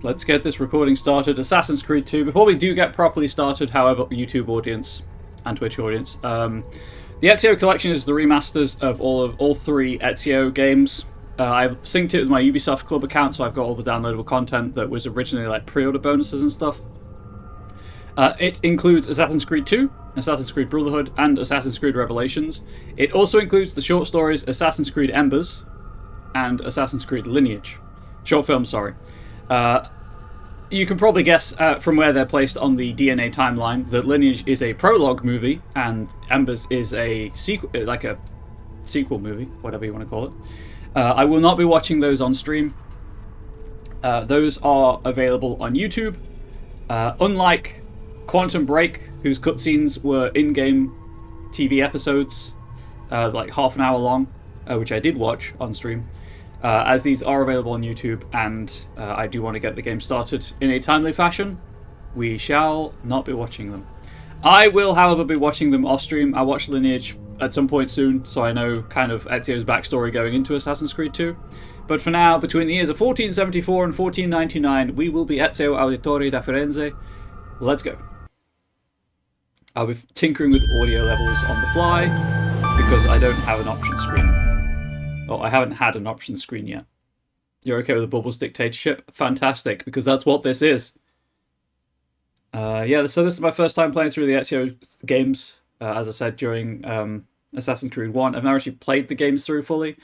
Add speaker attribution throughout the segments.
Speaker 1: let's get this recording started. Assassin's Creed 2. Before we do get properly started, however, YouTube audience and Twitch audience, the Ezio collection is the remasters of all three Ezio games. I've synced it with my Ubisoft Club account, so I've got all the downloadable content that was originally like pre-order bonuses and stuff. It includes Assassin's Creed 2, Assassin's Creed Brotherhood, and Assassin's Creed Revelations. It also includes the short stories Assassin's Creed Embers and Assassin's Creed Lineage. Short film, sorry. You can probably guess from where they're placed on the DNA timeline that Lineage is a prologue movie and Embers is a sequel, like a sequel movie, whatever you want to call it. I will not be watching those on stream. Those are available on YouTube. Unlike Quantum Break, whose cutscenes were in-game TV episodes, like half an hour long, which I did watch on stream. As these are available on YouTube, and I do want to get the game started in a timely fashion, we shall not be watching them. I will, however, be watching them off stream. I watched Lineage at some point soon, so I know kind of Ezio's backstory going into Assassin's Creed 2. But for now, between the years of 1474 and 1499, we will be Ezio Auditore da Firenze. Let's go. I'll be tinkering with audio levels on the fly, because I don't have an option screen. Oh, I haven't had an option screen yet. You're okay with the Bubbles dictatorship? Fantastic, because that's what this is. Yeah, so this is my first time playing through the Ezio games. As I said, during Assassin's Creed 1. I've never actually played the games through fully.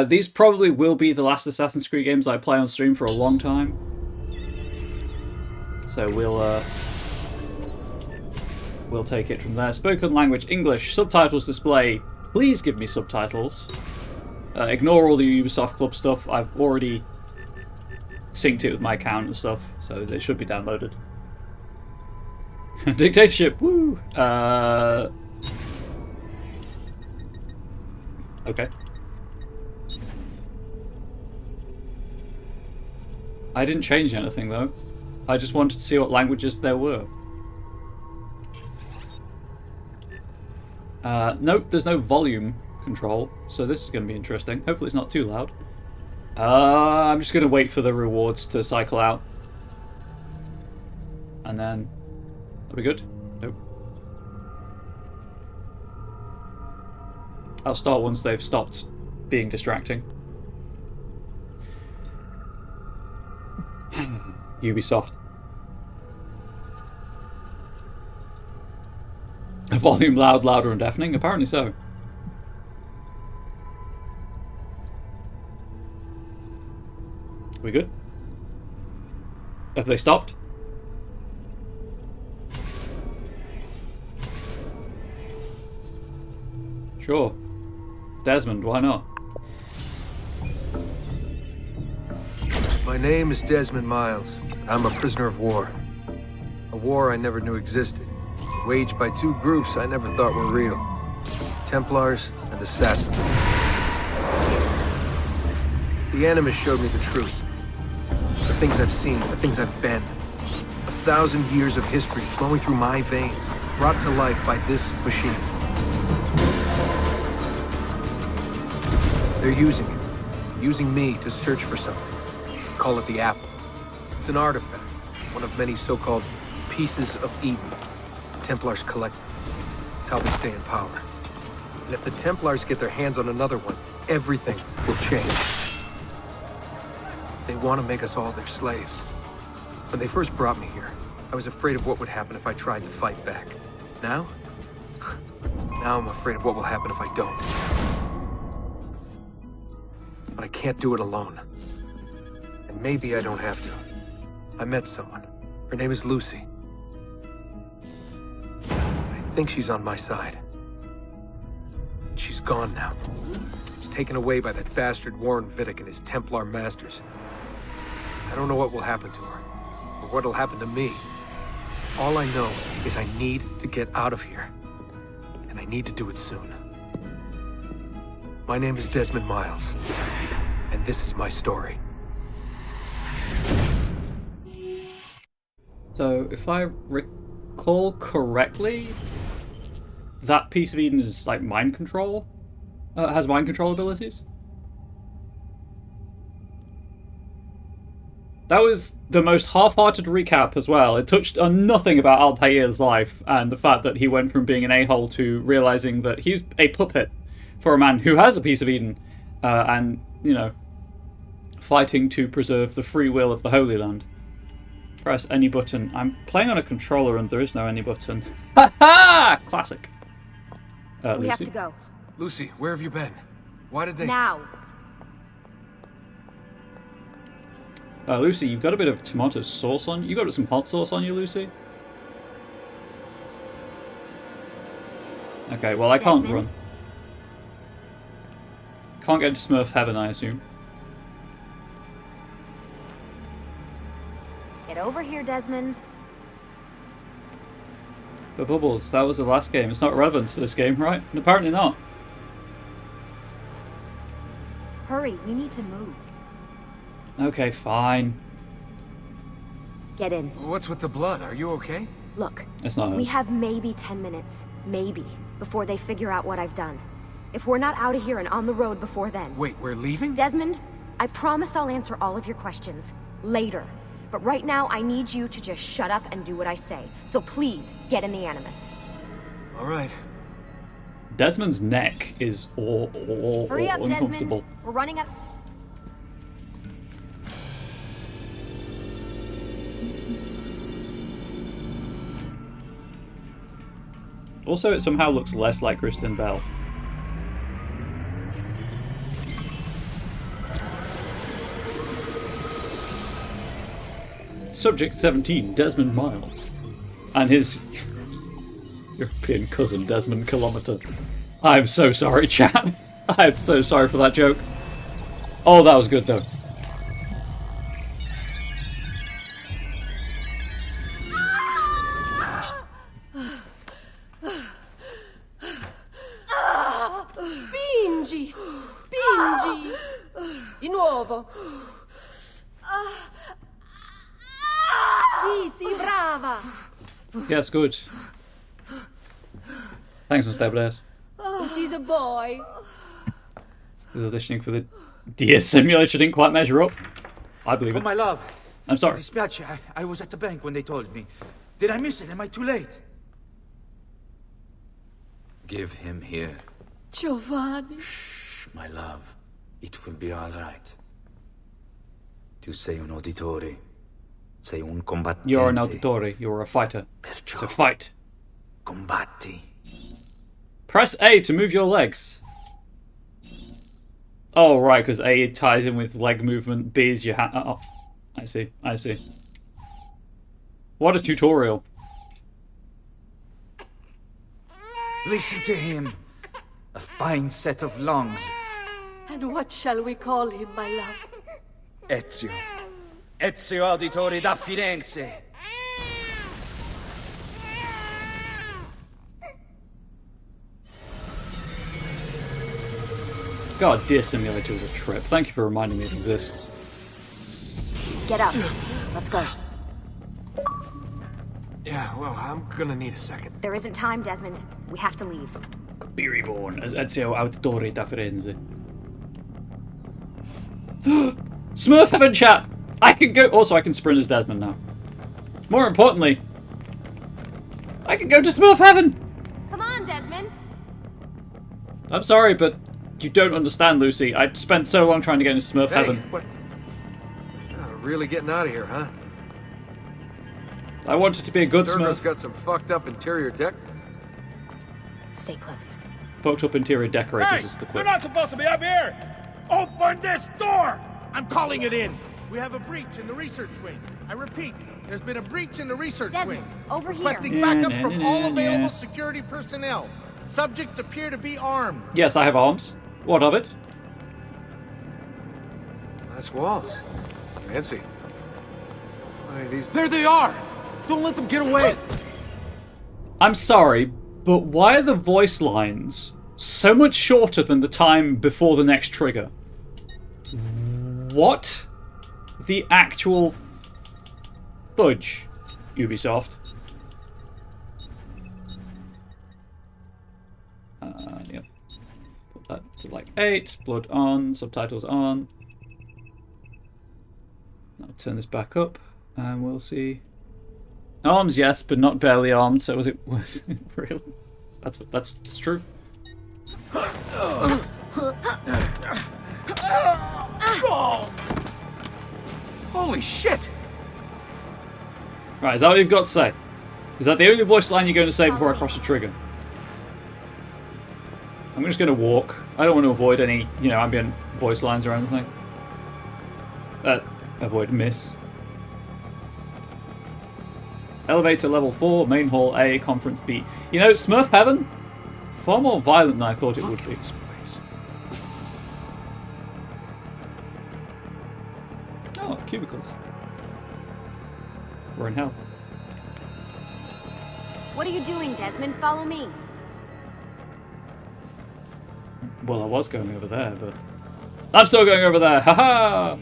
Speaker 1: These probably will be the last Assassin's Creed games I play on stream for a long time. So we'll take it from there. Spoken language, English, subtitles display. Please give me subtitles. Ignore all the Ubisoft Club stuff. I've already synced it with my account and stuff, so it should be downloaded. Dictatorship, woo! Okay. I didn't change anything though. I just wanted to see what languages there were. Nope, there's no volume control, so this is going to be interesting. Hopefully it's not too loud. I'm just going to wait for the rewards to cycle out. And then... Are we good? Nope. I'll start once they've stopped being distracting. Ubisoft. Volume loud, louder and deafening? Apparently so. We good? Have they stopped? Sure. Desmond, why not?
Speaker 2: My name is Desmond Miles. I'm a prisoner of war. A war I never knew existed, waged by two groups I never thought were real. Templars and Assassins. The Animus showed me the truth. The things I've seen, the things I've been. 1,000 years of history flowing through my veins, brought to life by this machine. They're using me to search for something. Call it the Apple. It's an artifact, one of many so-called pieces of Eden. Templars collect them. It's how they stay in power. And if the Templars get their hands on another one, everything will change. They want to make us all their slaves. When they first brought me here, I was afraid of what would happen if I tried to fight back. Now? Now I'm afraid of what will happen if I don't. But I can't do it alone. And maybe I don't have to. I met someone. Her name is Lucy. I think she's on my side. She's gone now. She's taken away by that bastard Warren Vidic and his Templar masters. I don't know what will happen to her, or what will happen to me. All I know is I need to get out of here. And I need to do it soon. My name is Desmond Miles, and this is my story.
Speaker 1: So, if I recall correctly, that piece of Eden is like mind control? Has mind control abilities? That was the most half-hearted recap as well. It touched on nothing about Altair's life and the fact that he went from being an a-hole to realizing that he's a puppet for a man who has a piece of Eden, and, you know, fighting to preserve the free will of the Holy Land. Press any button. I'm playing on a controller and there is no any button. Ha ha! Classic.
Speaker 3: We
Speaker 1: Lucy?
Speaker 3: have to go.
Speaker 2: Lucy, where have you been? Why did they...
Speaker 3: Now.
Speaker 1: Lucy, you've got a bit of tomato sauce on you. You got some hot sauce on you, Lucy? Okay, well, I can't
Speaker 3: Desmond?
Speaker 1: run. Can't get into Smurf heaven, I assume.
Speaker 3: Get over here, Desmond.
Speaker 1: But Bubbles, that was the last game. It's not relevant to this game, right? And apparently not.
Speaker 3: Hurry, we need to move.
Speaker 1: Okay, fine.
Speaker 3: Get in.
Speaker 2: What's with the blood? Are you okay?
Speaker 3: Look,
Speaker 1: It's not.
Speaker 3: we have maybe 10 minutes, maybe, before they figure out what I've done. If we're not out of here and on the road before then...
Speaker 2: Wait, we're leaving?
Speaker 3: Desmond, I promise I'll answer all of your questions later. But right now, I need you to just shut up and do what I say. So please, get in the Animus.
Speaker 2: All right.
Speaker 1: Desmond's neck is all
Speaker 3: Hurry up,
Speaker 1: uncomfortable.
Speaker 3: Desmond. We're running out...
Speaker 1: Also, it somehow looks less like Kristen Bell. Subject 17, Desmond Miles. And his European cousin, Desmond Kilometer. I'm so sorry, chat. I'm so sorry for that joke. Oh, that was good, though.
Speaker 4: Spingi! Spingi! Di nuovo! Sì, sì, brava!
Speaker 1: Yes, good. Thanks, Unstable Airs.
Speaker 4: It is a boy.
Speaker 1: Who's auditioning for the DS simulator didn't quite measure up. I believe
Speaker 5: Oh,
Speaker 1: it.
Speaker 5: my love.
Speaker 1: I'm sorry.
Speaker 5: Dispiace, I was at the bank when they told me. Did I miss it? Am I too late? Give him here.
Speaker 4: Giovanni.
Speaker 5: Shh, my love. It will be all right. Tu sei un auditore. Sei un combattente.
Speaker 1: You're an auditore. You're a fighter.
Speaker 5: Perciò
Speaker 1: So fight.
Speaker 5: combatti.
Speaker 1: Press A to move your legs. Oh, right, because A ties in with leg movement. B is your hand. Oh, I see. I see. What a tutorial.
Speaker 5: Listen to him. A fine set of lungs.
Speaker 4: And what shall we call him, my love?
Speaker 5: Ezio. Ezio Auditore da Firenze.
Speaker 1: God, Dear Simulator was a trip. Thank you for reminding me it exists.
Speaker 3: Get up. Let's go.
Speaker 2: Yeah, well, I'm gonna need a second.
Speaker 3: There isn't time, Desmond. We have to leave.
Speaker 1: Be reborn as Ezio Auditore da Firenze. Smurf Heaven chat! I can go. Also, I can sprint as Desmond now. More importantly, I can go to Smurf Heaven!
Speaker 3: Come on, Desmond.
Speaker 1: I'm sorry, but you don't understand, Lucy. I spent so long trying to get into Smurf
Speaker 2: Hey,
Speaker 1: Heaven.
Speaker 2: what? Really getting out of here, huh?
Speaker 1: I wanted to be a good
Speaker 2: Sturgo's
Speaker 1: Smurf.
Speaker 2: got some fucked up interior deck.
Speaker 3: Stay close.
Speaker 1: Fucked up interior decorators is the
Speaker 6: You're
Speaker 1: quip.
Speaker 6: not supposed to be up here! Open this door! I'm calling it in. We have a breach in the research wing. I repeat, there's been a breach in the research
Speaker 3: Desmond,
Speaker 6: wing.
Speaker 3: over here.
Speaker 6: Requesting backup
Speaker 1: Yeah,
Speaker 6: from
Speaker 1: yeah,
Speaker 6: all
Speaker 1: yeah,
Speaker 6: available
Speaker 1: yeah.
Speaker 6: security personnel. Subjects appear to be armed.
Speaker 1: Yes, I have arms. What of it?
Speaker 2: Nice walls. Fancy. Why, these...
Speaker 5: There they are! Don't let them get away!
Speaker 1: I'm sorry, but why are the voice lines so much shorter than the time before the next trigger? What the actual fudge, Ubisoft? Yep. Put that to like 8. Blood on. Subtitles on. I'll turn this back up and we'll see. Arms, yes, but not barely armed, so was it real? That's true.
Speaker 2: Holy shit!
Speaker 1: Right, is that what you've got to say? Is that the only voice line you're going to say before I cross the trigger? I'm just going to walk. I don't want to avoid any, ambient voice lines or anything. Avoid miss. Elevator level 4, main hall A, conference B. Smurf Heaven? Far more violent than I thought it would be. Oh, cubicles. We're in hell.
Speaker 3: What are you doing, Desmond? Follow me.
Speaker 1: Well, I was going over there, but... I'm still going over there! Haha!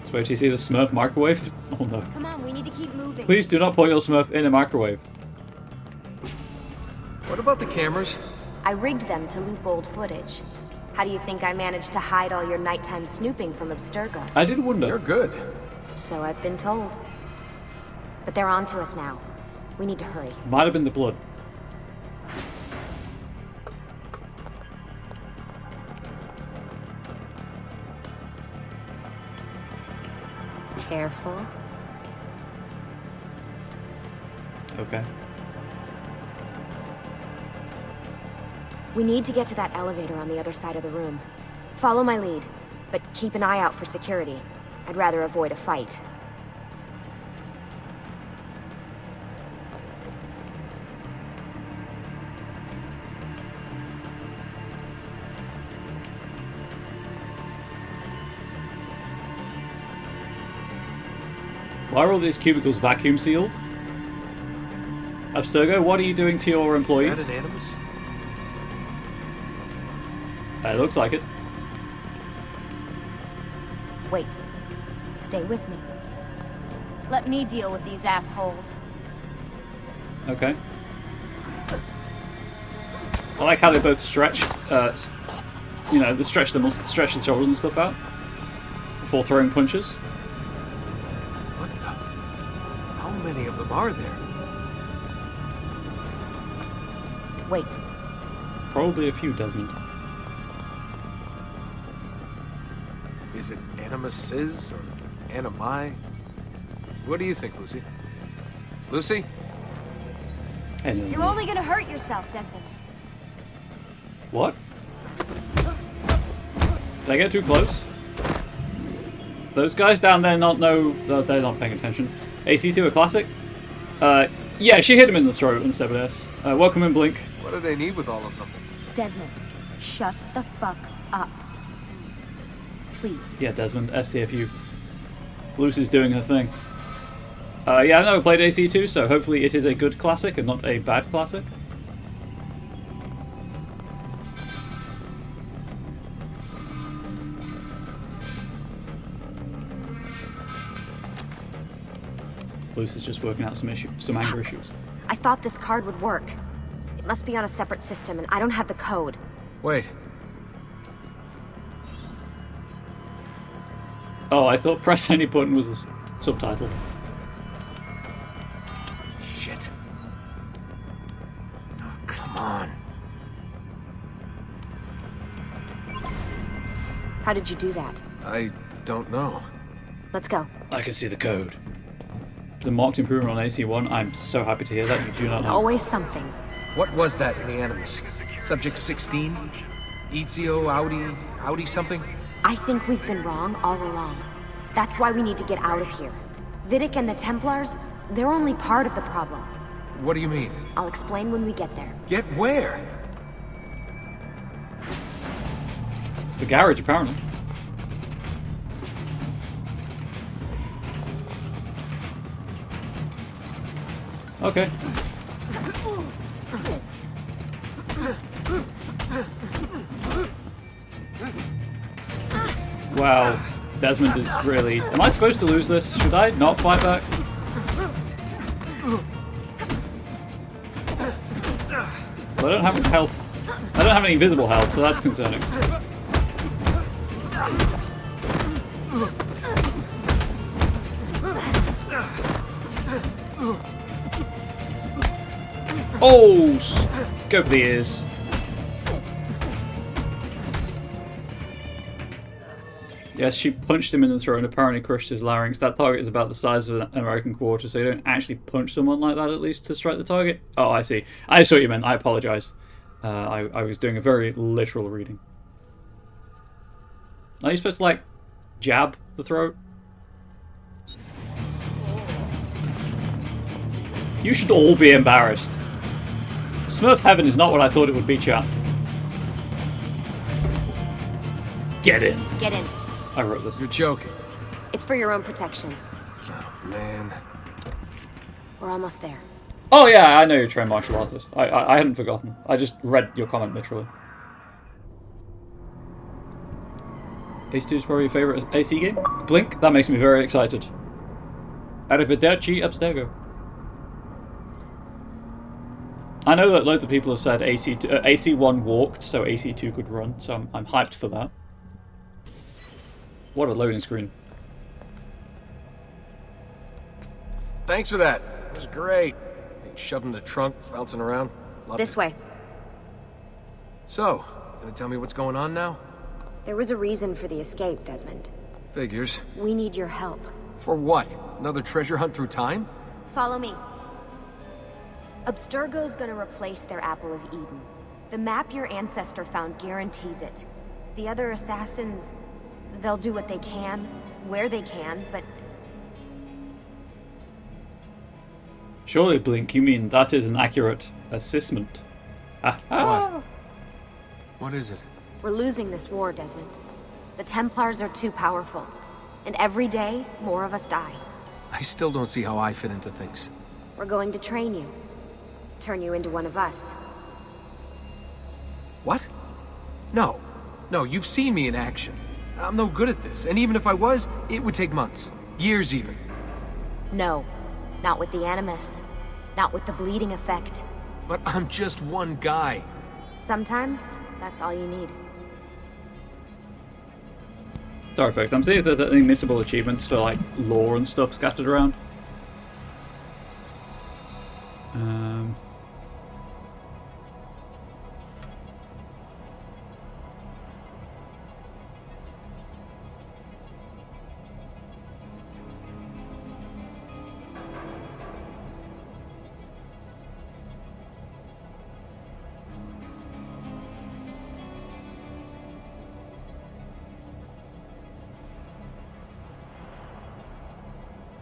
Speaker 1: So wait till you see the Smurf microwave? Oh no.
Speaker 3: Come on, we need to keep moving.
Speaker 1: Please do not put your Smurf in a microwave.
Speaker 2: What about the cameras?
Speaker 3: I rigged them to loop old footage. How do you think I managed to hide all your nighttime snooping from Abstergo?
Speaker 1: I did wonder.
Speaker 2: You're good.
Speaker 3: So I've been told. But they're on to us now. We need to hurry.
Speaker 1: Might have been the blood.
Speaker 3: Careful.
Speaker 1: Okay.
Speaker 3: We need to get to that elevator on the other side of the room. Follow my lead, but keep an eye out for security. I'd rather avoid a fight.
Speaker 1: Why are all these cubicles vacuum sealed? Abstergo, what are you doing to your employees?
Speaker 2: Is that an animus?
Speaker 1: It looks like it.
Speaker 3: Wait. Stay with me. Let me deal with these assholes.
Speaker 1: Okay. I like how they both stretched, they stretch the shoulders and stuff out before throwing punches.
Speaker 2: What the? How many of them are there?
Speaker 3: Wait.
Speaker 1: Probably a few, Desmond.
Speaker 2: Is it animuses or animi? What do you think, Lucy? Lucy?
Speaker 1: Anyway.
Speaker 3: You're only gonna hurt yourself, Desmond.
Speaker 1: What? Did I get too close? Those guys down there they're not paying attention. AC2 a classic? Yeah, she hit him in the throat instead of this. Welcome in, Blink.
Speaker 2: What do they need with all of them?
Speaker 3: Desmond, shut the fuck up. Please.
Speaker 1: Yeah, Desmond, STFU. Lucy's doing her thing. Yeah, I've never played AC2, so hopefully it is a good classic and not a bad classic. Lucy's just working out some anger issues.
Speaker 3: I thought this card would work. It must be on a separate system, and I don't have the code.
Speaker 2: Wait.
Speaker 1: Oh, I thought press any button was a subtitle.
Speaker 2: Shit. Oh, come on.
Speaker 3: How did you do that?
Speaker 2: I don't know.
Speaker 3: Let's go.
Speaker 1: I can see the code. There's a marked improvement on AC1. I'm so happy to hear that. You do not
Speaker 3: It's
Speaker 1: know.
Speaker 3: always something.
Speaker 2: What was that in the animus? Subject 16? Ezio, Audi something?
Speaker 3: I think we've been wrong all along. That's why we need to get out of here. Vidic and the Templars, they're only part of the problem.
Speaker 2: What do you mean?
Speaker 3: I'll explain when we get there.
Speaker 2: Get where?
Speaker 1: It's the garage, apparently. Okay. Wow, Desmond is really... Am I supposed to lose this? Should I not fight back? Well, I don't have health. I don't have any visible health, so that's concerning. Oh! Go for the ears. Yes, she punched him in the throat and apparently crushed his larynx. That target is about the size of an American quarter, so you don't actually punch someone like that, at least, to strike the target. Oh, I see. I saw what you meant. I apologise. I was doing a very literal reading. Are you supposed to, like, jab the throat? You should all be embarrassed. Smurf heaven is not what I thought it would be, chat. Get in.
Speaker 3: Get in.
Speaker 1: I wrote this.
Speaker 2: You're joking.
Speaker 3: It's for your own protection.
Speaker 2: Oh, man.
Speaker 3: We're almost there.
Speaker 1: Oh yeah, I know you're a trained martial artist. I hadn't forgotten. I just read your comment literally. Ace 2 is probably your favourite AC game? Blink? That makes me very excited. Arrivederci, abstergo. I know that loads of people have said AC1 walked, so AC2 could run, so I'm hyped for that. What a loading screen.
Speaker 2: Thanks for that. It was great. Being shoved in the trunk, bouncing around. Loved
Speaker 3: This
Speaker 2: it.
Speaker 3: way.
Speaker 2: So, gonna tell me what's going on now?
Speaker 3: There was a reason for the escape, Desmond.
Speaker 2: Figures.
Speaker 3: We need your help.
Speaker 2: For what? Another treasure hunt through time?
Speaker 3: Follow me. Abstergo's gonna replace their Apple of Eden. The map your ancestor found guarantees it. The other assassins, they'll do what they can, where they can, but...
Speaker 1: Surely, Blink, you mean that is an accurate assessment.
Speaker 2: What? What is it?
Speaker 3: We're losing this war, Desmond. The Templars are too powerful. And every day, more of us die.
Speaker 2: I still don't see how I fit into things.
Speaker 3: We're going to train you. Turn you into one of us.
Speaker 2: What? No. No, you've seen me in action. I'm no good at this, and even if I was, it would take months. Years even.
Speaker 3: No. Not with the Animus. Not with the bleeding effect.
Speaker 2: But I'm just one guy.
Speaker 3: Sometimes, that's all you need.
Speaker 1: Sorry, folks. I'm seeing if there's any missable achievements for like lore and stuff scattered around.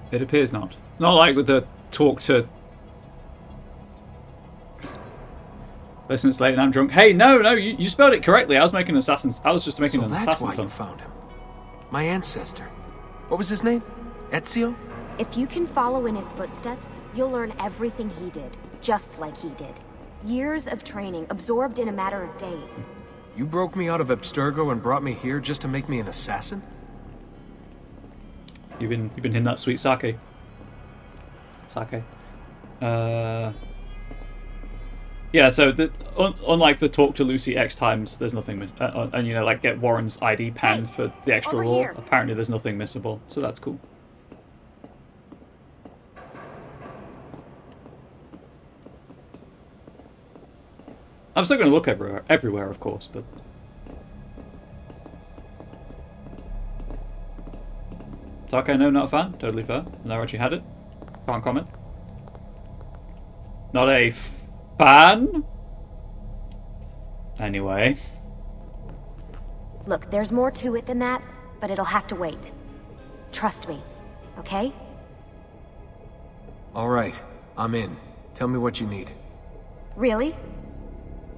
Speaker 1: It appears not. Not like with the talk to... Listen, it's late and I'm drunk. Hey, no, you spelled it correctly. I was making assassins. I was just making an
Speaker 2: that's
Speaker 1: assassin
Speaker 2: why
Speaker 1: pun.
Speaker 2: you found him. My ancestor. What was his name? Ezio?
Speaker 3: If you can follow in his footsteps, you'll learn everything he did, just like he did. Years of training, absorbed in a matter of days.
Speaker 2: You broke me out of Abstergo and brought me here just to make me an assassin?
Speaker 1: You've been hitting that sweet sake. Yeah, so unlike the talk to Lucy X times, there's nothing and you know, like get Warren's ID pen for the extra
Speaker 3: over
Speaker 1: roll.
Speaker 3: here.
Speaker 1: Apparently there's nothing missable, so that's cool. I'm still going to look everywhere, of course, but... Take, no, not a fan. Totally fair. Never actually had it. Can't comment. Not a fan? Anyway.
Speaker 3: Look, there's more to it than that, but it'll have to wait. Trust me, okay?
Speaker 2: All right, I'm in. Tell me what you need.
Speaker 3: Really?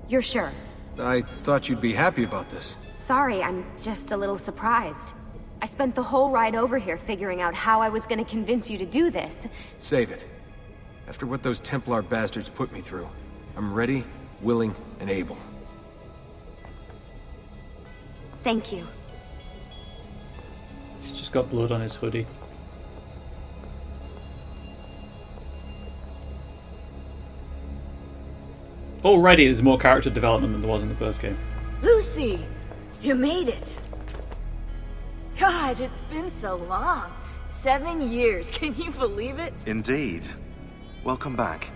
Speaker 3: You're sure?
Speaker 2: I thought you'd be happy about this.
Speaker 3: Sorry, I'm just a little surprised. I spent the whole ride over here figuring out how I was going to convince you to do this.
Speaker 2: Save it. After what those Templar bastards put me through, I'm ready, willing, and able.
Speaker 3: Thank you.
Speaker 1: He's just got blood on his hoodie. Already there's more character development than there was in the first game.
Speaker 4: Lucy, you made it. God, it's been so long. 7 years, can you believe it?
Speaker 7: Indeed. Welcome back.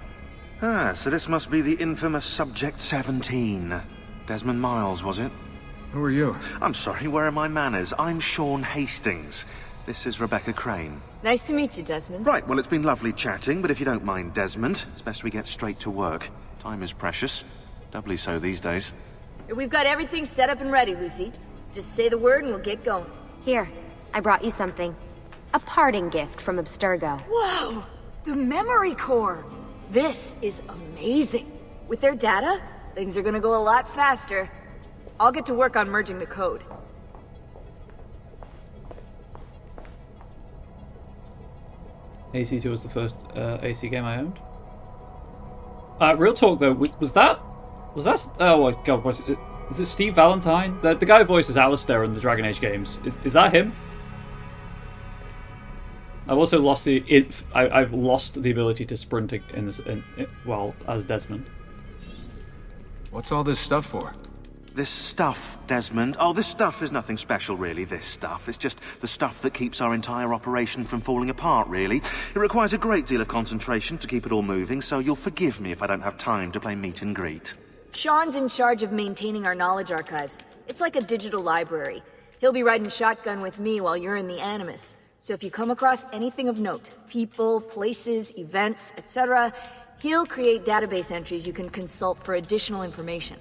Speaker 7: Ah, so this must be the infamous Subject 17. Desmond Miles, was it?
Speaker 2: Who are you?
Speaker 7: I'm sorry, where are my manners? I'm Sean Hastings. This is Rebecca Crane.
Speaker 4: Nice to meet you, Desmond.
Speaker 7: Right, well, it's been lovely chatting, but if you don't mind, Desmond, it's best we get straight to work. Time is precious. Doubly so these days.
Speaker 4: We've got everything set up and ready, Lucy. Just say the word and we'll get going.
Speaker 3: Here, I brought you something. A parting gift from Abstergo.
Speaker 4: Whoa! The memory core! This is amazing. With their data, things are gonna go a lot faster. I'll get to work on merging the code.
Speaker 1: AC2 was the first AC game I owned. Real talk though, was that? Oh my god, is it Steve Valentine? The guy who voices Alistair in the Dragon Age games. Is that him? I've also lost I've lost the ability to sprint as Desmond.
Speaker 2: What's all this stuff for?
Speaker 7: This stuff, Desmond. Oh, this stuff is nothing special, really, this stuff. It's just the stuff that keeps our entire operation from falling apart, really. It requires a great deal of concentration to keep it all moving, so you'll forgive me if I don't have time to play meet and greet.
Speaker 4: Sean's in charge of maintaining our knowledge archives. It's like a digital library. He'll be riding shotgun with me while you're in the Animus. So if you come across anything of note, people, places, events, etc., he'll create database entries you can consult for additional information.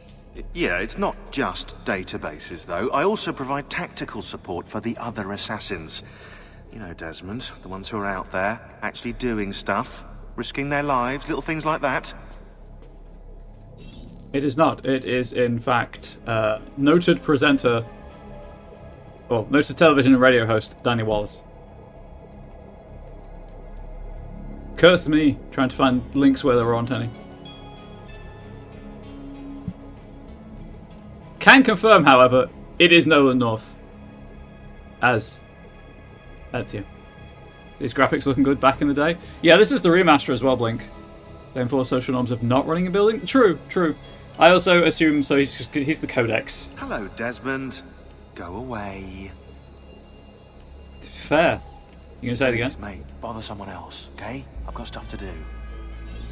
Speaker 7: Yeah, it's not just databases, though. I also provide tactical support for the other assassins. You know, Desmond, the ones who are out there, actually doing stuff, risking their lives, little things like that.
Speaker 1: It is not. It is, in fact, noted presenter, well, noted television and radio host, Danny Wallace. Curse me, trying to find links where there aren't any. Can confirm, however, it is Nolan North. As Ezio. These graphics looking good back in the day. Yeah, this is the remaster as well, Blink. They enforce social norms of not running a building. True. I also assume so. He's the Codex.
Speaker 7: Hello, Desmond. Go away.
Speaker 1: Fair. You gonna say it again?
Speaker 7: Please, mate, bother someone else, okay? I've got stuff to do.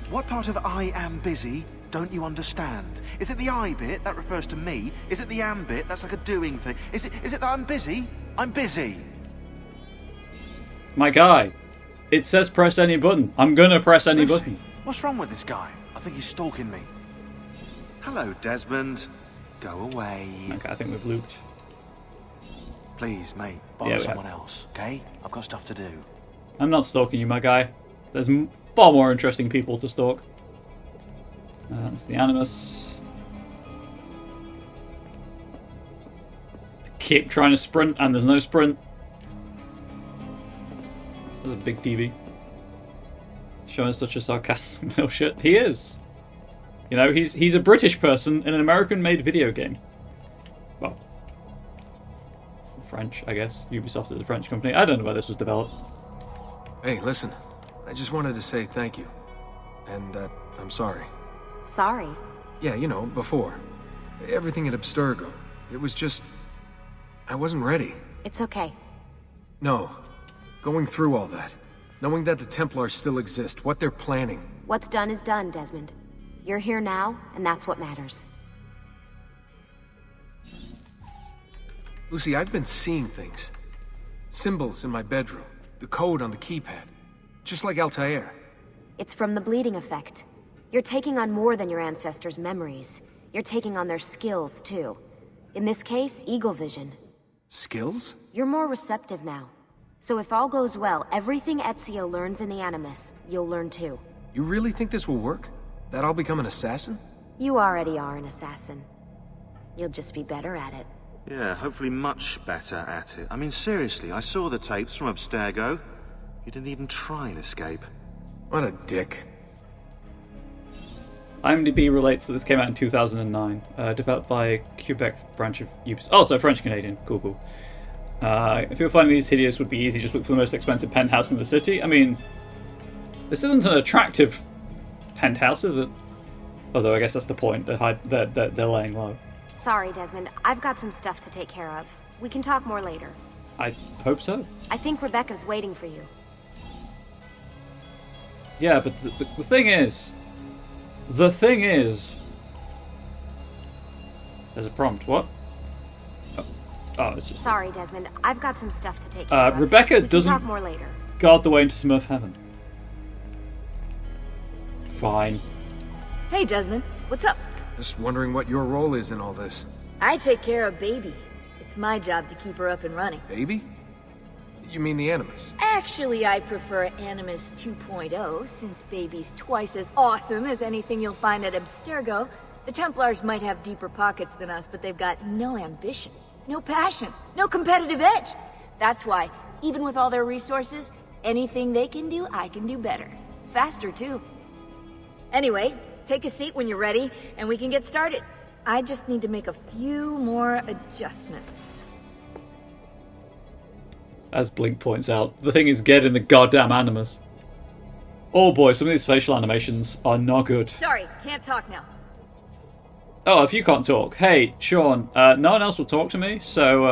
Speaker 7: What part of I am busy don't you understand? Is it the I bit? That refers to me. Is it the am bit? That's like a doing thing. Is it that I'm busy? I'm busy.
Speaker 1: My guy, it says press any button. I'm gonna press any button.
Speaker 7: What's wrong with this guy? I think he's stalking me. Hello, Desmond. Go away.
Speaker 1: Okay, I think we've looped.
Speaker 7: Please, mate, bother someone else, okay? I've got stuff to do.
Speaker 1: I'm not stalking you, my guy. There's far more interesting people to stalk. That's the Animus. Keep trying to sprint, and there's no sprint. There's a big TV. Showing such a sarcasm. No shit. He is. You know, he's a British person in an American-made video game. Well, French, I guess. Ubisoft is a French company. I don't know where this was developed.
Speaker 2: Hey, listen. I just wanted to say thank you. And that I'm sorry.
Speaker 3: Sorry?
Speaker 2: Yeah, you know, before. Everything at Abstergo. It was just... I wasn't ready.
Speaker 3: It's okay.
Speaker 2: No. Going through all that. Knowing that the Templars still exist, what they're planning.
Speaker 3: What's done is done, Desmond. You're here now, and that's what matters.
Speaker 2: Lucy, I've been seeing things. Symbols in my bedroom. The code on the keypad. Just like Altair.
Speaker 3: It's from the bleeding effect. You're taking on more than your ancestors' memories. You're taking on their skills, too. In this case, eagle vision.
Speaker 2: Skills?
Speaker 3: You're more receptive now. So if all goes well, everything Ezio learns in the Animus, you'll learn too.
Speaker 2: You really think this will work? That I'll become an assassin?
Speaker 3: You already are an assassin. You'll just be better at it.
Speaker 7: Yeah, hopefully much better at it. I mean, seriously, I saw the tapes from Abstergo. You didn't even try and escape.
Speaker 2: What a dick.
Speaker 1: IMDb relates that this came out in 2009, developed by Quebec branch of Ubisoft. Oh, so French-Canadian. Cool. If you're finding these hideous would be easy, just look for the most expensive penthouse in the city. I mean, this isn't an attractive penthouse, is it? Although I guess that's the point, they're laying low.
Speaker 3: Sorry, Desmond. I've got some stuff to take care of. We can talk more later.
Speaker 1: I hope so.
Speaker 3: I think Rebecca's waiting for you.
Speaker 1: Yeah, but the thing is, The thing is... There's a prompt. What? Oh, it's just...
Speaker 3: Sorry, Desmond. I've got some stuff to take care of.
Speaker 1: Rebecca
Speaker 3: We can
Speaker 1: doesn't
Speaker 3: talk more later.
Speaker 1: guard the way into Smurf heaven. Fine.
Speaker 4: Hey, Desmond. What's up?
Speaker 2: Just wondering what your role is in all this.
Speaker 4: I take care of Baby. It's my job to keep her up and running.
Speaker 2: Baby? You mean the Animus?
Speaker 4: Actually, I prefer Animus 2.0, since Baby's twice as awesome as anything you'll find at Abstergo. The Templars might have deeper pockets than us, but they've got no ambition, no passion, no competitive edge. That's why, even with all their resources, anything they can do, I can do better. Faster, too. Anyway, take a seat when you're ready, and we can get started. I just need to make a few more adjustments.
Speaker 1: As Blink points out, the thing is getting the goddamn Animus. Oh boy, some of these facial animations are not good.
Speaker 4: Sorry, can't talk now.
Speaker 1: Oh, if you can't talk. Hey, Sean, no one else will talk to me, so,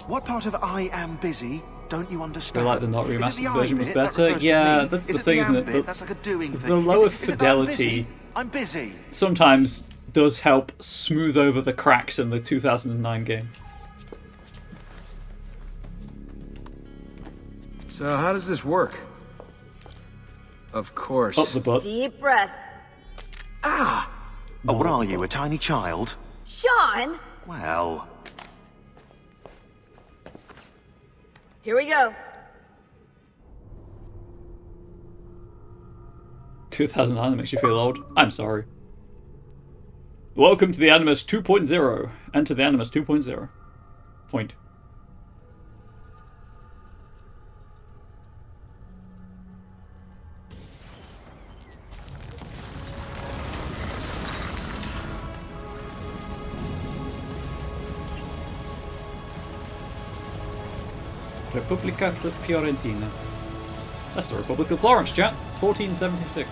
Speaker 7: What part of I am busy don't you understand?
Speaker 1: I feel like the not
Speaker 7: Is it
Speaker 1: remastered
Speaker 7: the I
Speaker 1: version was
Speaker 7: bit that
Speaker 1: better.
Speaker 7: refers to
Speaker 1: Yeah,
Speaker 7: me?
Speaker 1: that's
Speaker 7: Is
Speaker 1: the
Speaker 7: it
Speaker 1: thing,
Speaker 7: the
Speaker 1: isn't
Speaker 7: am
Speaker 1: it?
Speaker 7: bit? That's like a doing
Speaker 1: The
Speaker 7: thing.
Speaker 1: lower
Speaker 7: Is it that I'm
Speaker 1: fidelity
Speaker 7: busy? I'm busy.
Speaker 1: sometimes does help smooth over the cracks in the 2009 game.
Speaker 2: So how does this work? Of course.
Speaker 1: Up the butt.
Speaker 4: Deep breath.
Speaker 7: Oh, what are you, a tiny child?
Speaker 4: Sean!
Speaker 7: Well,
Speaker 4: Here we go.
Speaker 1: 2009 that makes you feel old. I'm sorry. Welcome to the Animus 2.0. Enter the Animus 2.0. Point. Repubblica Fiorentina. That's the Republic of Florence, chat. 1476.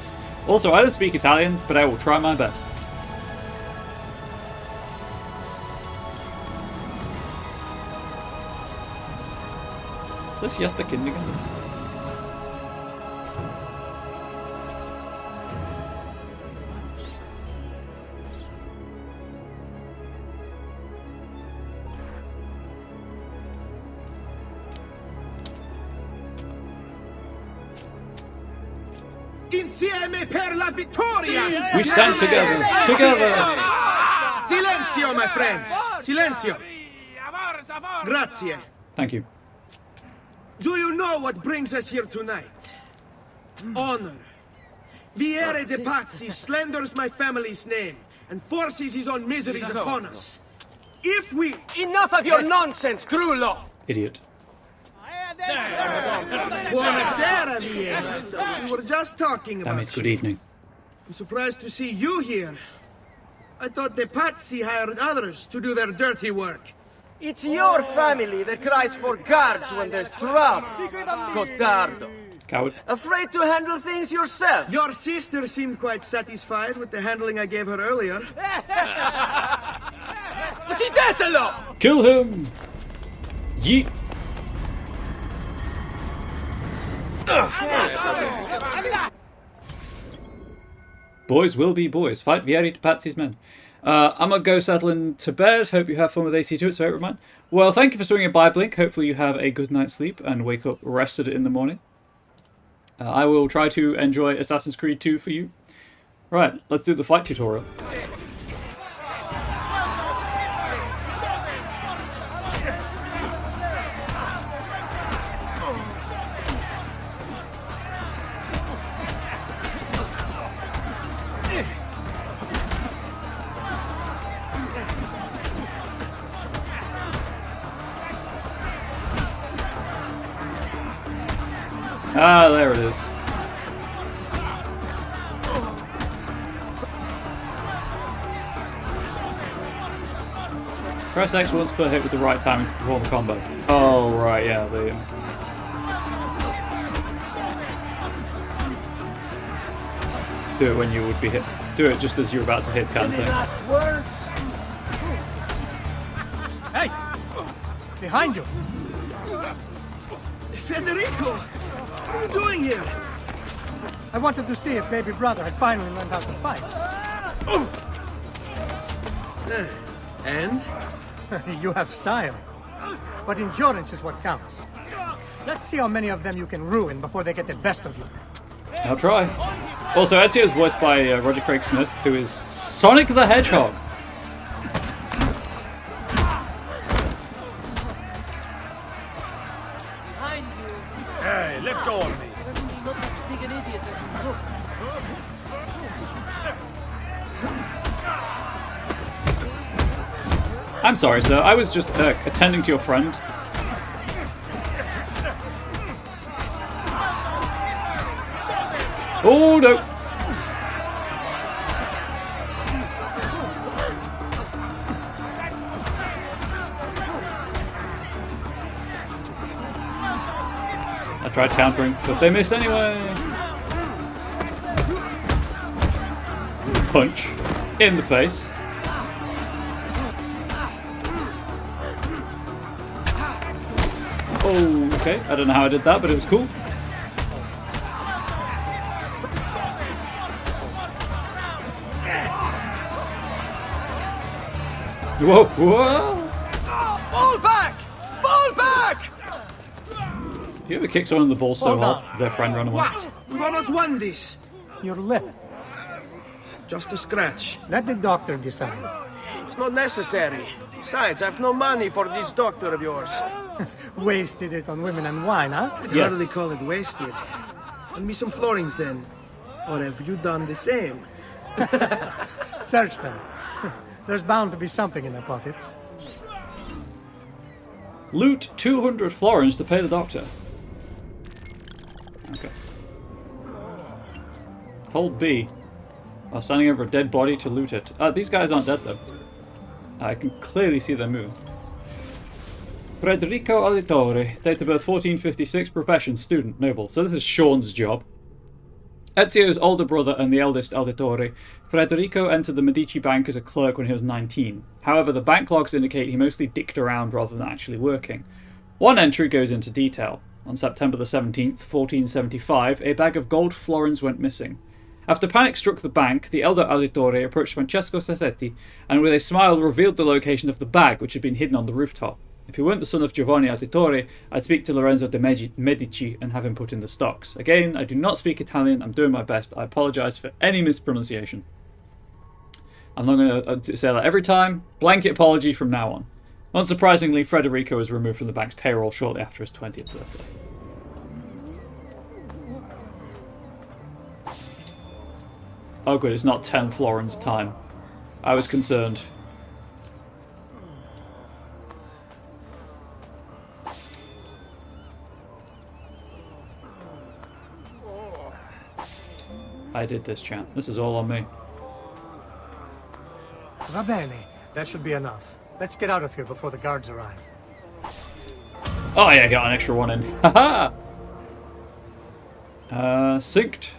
Speaker 1: Also, I don't speak Italian, but I will try my best. Is this yet the kindergarten?
Speaker 6: Insieme per la vittoria!
Speaker 1: We stand together! Together!
Speaker 6: Silenzio, my friends! Silenzio! Grazie.
Speaker 1: Thank you.
Speaker 6: Do you know what brings us here tonight? Honor. Viere de Pazzi slanders my family's name and forces his own miseries upon us. If we...
Speaker 8: Enough of your nonsense, Grullo!
Speaker 1: Idiot.
Speaker 6: Buonasera, Viere. We were just talking
Speaker 1: That
Speaker 6: about
Speaker 1: means good
Speaker 6: you.
Speaker 1: evening.
Speaker 6: I'm surprised to see you here. I thought the Pazzi hired others to do their dirty work.
Speaker 8: It's your family that cries for guards when there's trouble, Cotardo.
Speaker 1: Coward.
Speaker 8: Afraid to handle things yourself.
Speaker 6: Your sister seemed quite satisfied with the handling I gave her earlier.
Speaker 8: Uccidetelo!
Speaker 1: Kill him! Yeet. Boys will be boys. Fight Vieri to Patsy's men. I'm gonna go settle into bed. Hope you have fun with AC2. It's a favourite of mine. Well, thank you for swinging by, Blink. Hopefully you have a good night's sleep and wake up rested in the morning. I will try to enjoy Assassin's Creed 2 for you. Right, let's do the fight tutorial. Ah, there it is. Press X once per hit with the right timing to perform the combo. Oh, right, yeah. Do it when you would be hit. Do it just as you're about to hit, kind of thing.
Speaker 8: Last words?
Speaker 6: Hey! Behind you! Federico! What are you doing here?
Speaker 9: I wanted to see if baby brother had finally learned how to fight.
Speaker 6: And?
Speaker 9: You have style. But endurance is what counts. Let's see how many of them you can ruin before they get the best of you.
Speaker 1: I'll try. Also, Ezio is voiced by Roger Craig Smith, who is Sonic the Hedgehog.
Speaker 6: Hey, let go of me.
Speaker 1: I'm sorry, sir. I was just attending to your friend. Oh, no. I tried countering, but they missed anyway. Punch in the face. Oh, okay. I don't know how I did that, but it was cool. Whoa, whoa!
Speaker 8: Fall back! Fall back!
Speaker 1: You ever kick someone in the balls so hard their friend ran away?
Speaker 6: What? We've almost won this.
Speaker 9: Your lip.
Speaker 6: Just a scratch.
Speaker 9: Let the doctor decide.
Speaker 6: It's not necessary. Besides, I've no money for this doctor of yours.
Speaker 9: Wasted it on women and wine, huh?
Speaker 6: I'd
Speaker 1: Yes.
Speaker 6: hardly call it wasted. Lend me some florins then. Or have you done the same?
Speaker 9: Search them. There's bound to be something in their pockets.
Speaker 1: Loot 200 florins to pay the doctor. Okay. Hold B while standing over a dead body to loot it. These guys aren't dead though. I can clearly see them move. Federico Auditore, date of birth 1456, profession student, noble. So this is Sean's job. Ezio's older brother and the eldest Auditore, Federico entered the Medici Bank as a clerk when he was 19. However, the bank logs indicate he mostly dicked around rather than actually working. One entry goes into detail. On September the 17th, 1475, a bag of gold florins went missing. After panic struck the bank, the elder Auditore approached Francesco Sassetti and with a smile revealed the location of the bag, which had been hidden on the rooftop. If he weren't the son of Giovanni Auditore, I'd speak to Lorenzo de Medici and have him put in the stocks. Again, I do not speak Italian. I'm doing my best. I apologise for any mispronunciation. I'm not going to say that every time. Blanket apology from now on. Unsurprisingly, Federico was removed from the bank's payroll shortly after his 20th birthday. Oh good, it's not 10 florins a time. I was concerned. I did this, champ. This is all on me.
Speaker 9: Va bene. That should be enough. Let's get out of here before the guards arrive.
Speaker 1: Oh yeah, got an extra one in. Haha! Synced.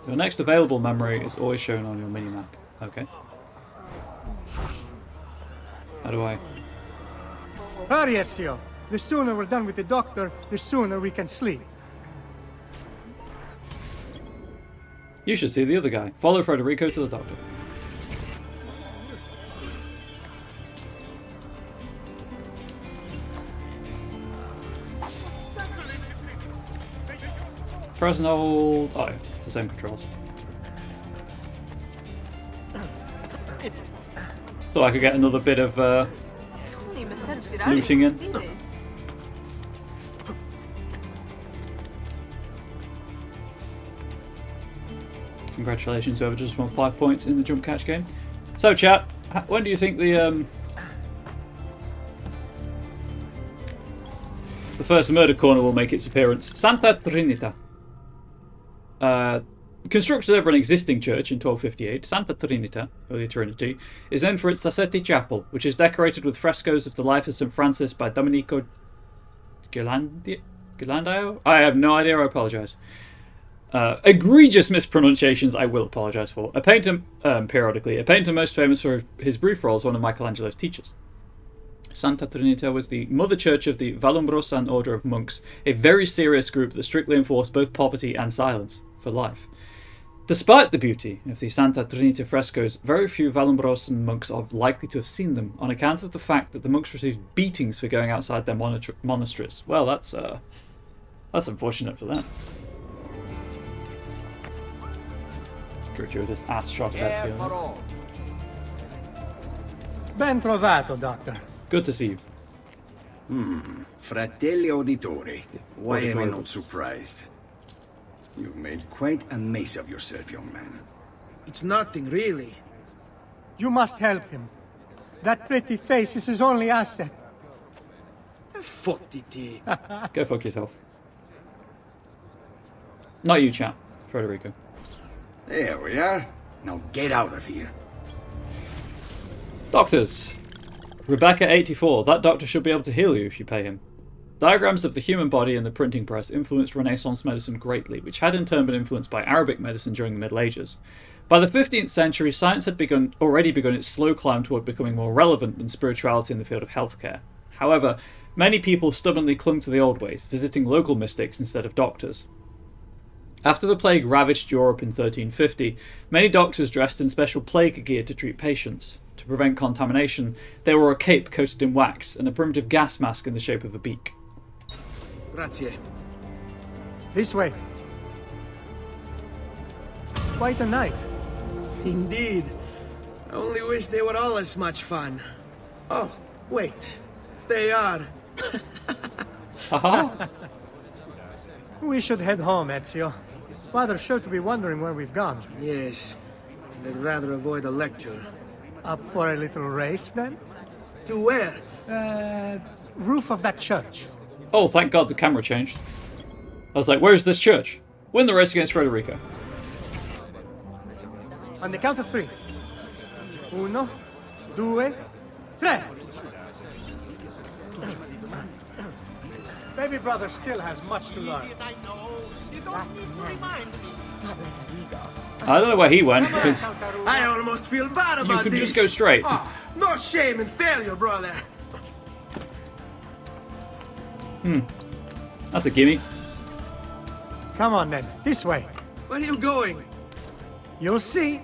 Speaker 1: Your next available memory is always shown on your minimap. Okay. How do I...
Speaker 9: Hurry, Ezio. The sooner we're done with the doctor, the sooner we can sleep.
Speaker 1: You should see the other guy. Follow Federico to the doctor. Press and hold... Oh, yeah, it's the same controls. Thought I could get another bit of looting in. Congratulations, whoever just won 5 points in the jump catch game. So, chat, when do you think the first murder corner will make its appearance? Santa Trinita. Constructed over an existing church in 1258, Santa Trinita, or the Trinity, is known for its Sassetti Chapel, which is decorated with frescoes of the life of St. Francis by Domenico Ghirlandaio? I have no idea, I apologise. Egregious mispronunciations I will apologise for. A painter, periodically, a painter most famous for his brief role as one of Michelangelo's teachers. Santa Trinita was the mother church of the Vallombrosan Order of Monks, a very serious group that strictly enforced both poverty and silence for life. Despite the beauty of the Santa Trinita frescoes, very few Vallombrosan monks are likely to have seen them, on account of the fact that the monks received beatings for going outside their monasteries. Well, that's unfortunate for them. Gratuitous ass shot at Ezio.
Speaker 9: Ben trovato, Doctor.
Speaker 1: Good to see you.
Speaker 10: Fratelli Auditori, why am I
Speaker 1: Auditori.
Speaker 10: not surprised? You've made quite a mess of yourself, young man.
Speaker 6: It's nothing, really.
Speaker 9: You must help him. That pretty face is his only asset.
Speaker 6: Fottiti.
Speaker 1: Go fuck yourself. Not you, chap. Federico.
Speaker 10: There we are. Now get out of here.
Speaker 1: Doctors. Rebecca 84. That doctor should be able to heal you if you pay him. Diagrams of the human body and the printing press influenced Renaissance medicine greatly, which had in turn been influenced by Arabic medicine during the Middle Ages. By the 15th century, science had already begun its slow climb toward becoming more relevant than spirituality in the field of healthcare. However, many people stubbornly clung to the old ways, visiting local mystics instead of doctors. After the plague ravaged Europe in 1350, many doctors dressed in special plague gear to treat patients. To prevent contamination, they wore a cape coated in wax and a primitive gas mask in the shape of a beak.
Speaker 6: Grazie.
Speaker 9: This way. Quite a night.
Speaker 6: Indeed. I only wish they were all as much fun. Oh, wait. They are.
Speaker 1: Haha!
Speaker 9: We should head home, Ezio. Father's sure to be wondering where we've gone.
Speaker 6: Yes. I'd rather avoid a lecture.
Speaker 9: Up for a little race, then?
Speaker 6: To where?
Speaker 9: Roof of that church.
Speaker 1: Oh, thank God the camera changed. I was like, where's this church? Win the race against Federico.
Speaker 9: On the count of 3. 1, 2, 3. Baby brother still has much to learn.
Speaker 1: I don't know where he went, because
Speaker 6: I almost feel bad about
Speaker 1: you could
Speaker 6: this.
Speaker 1: just go straight.
Speaker 6: Ah, no shame in failure, brother.
Speaker 1: That's a gimme.
Speaker 9: Come on, then. This way.
Speaker 6: Where are you going?
Speaker 9: You'll see.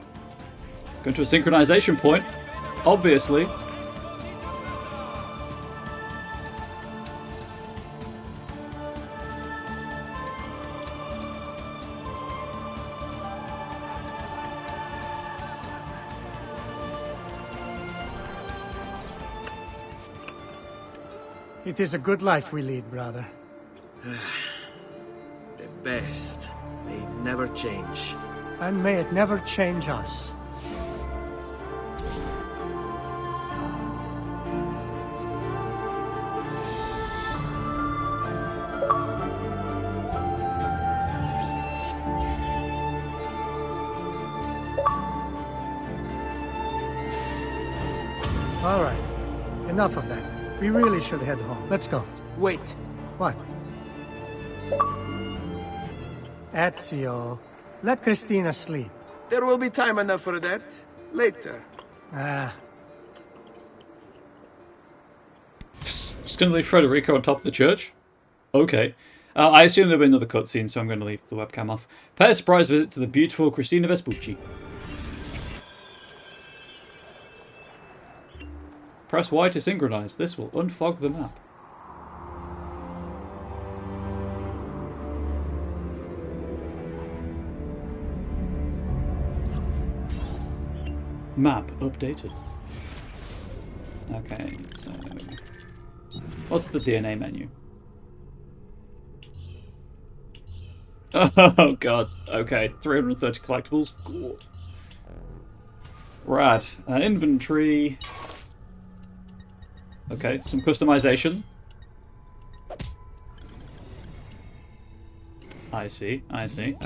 Speaker 1: Going to a synchronization point. Obviously.
Speaker 9: It is a good life we lead, brother.
Speaker 6: The best. May it never change.
Speaker 9: And may it never change us. All right. Enough of that. We really should head home. Let's go.
Speaker 6: Wait.
Speaker 9: What? Ezio, let Christina sleep.
Speaker 6: There will be time enough for that. Later.
Speaker 1: Just going to leave Federico on top of the church? Okay. I assume there'll be another cutscene, so I'm going to leave the webcam off. Pay a surprise visit to the beautiful Cristina Vespucci. Press Y to synchronize. This will unfog the map. Map updated. Okay, so what's the DNA menu? Oh god, okay, 330 collectibles. Cool. Rad. Inventory. Okay, some customization. I see, okay.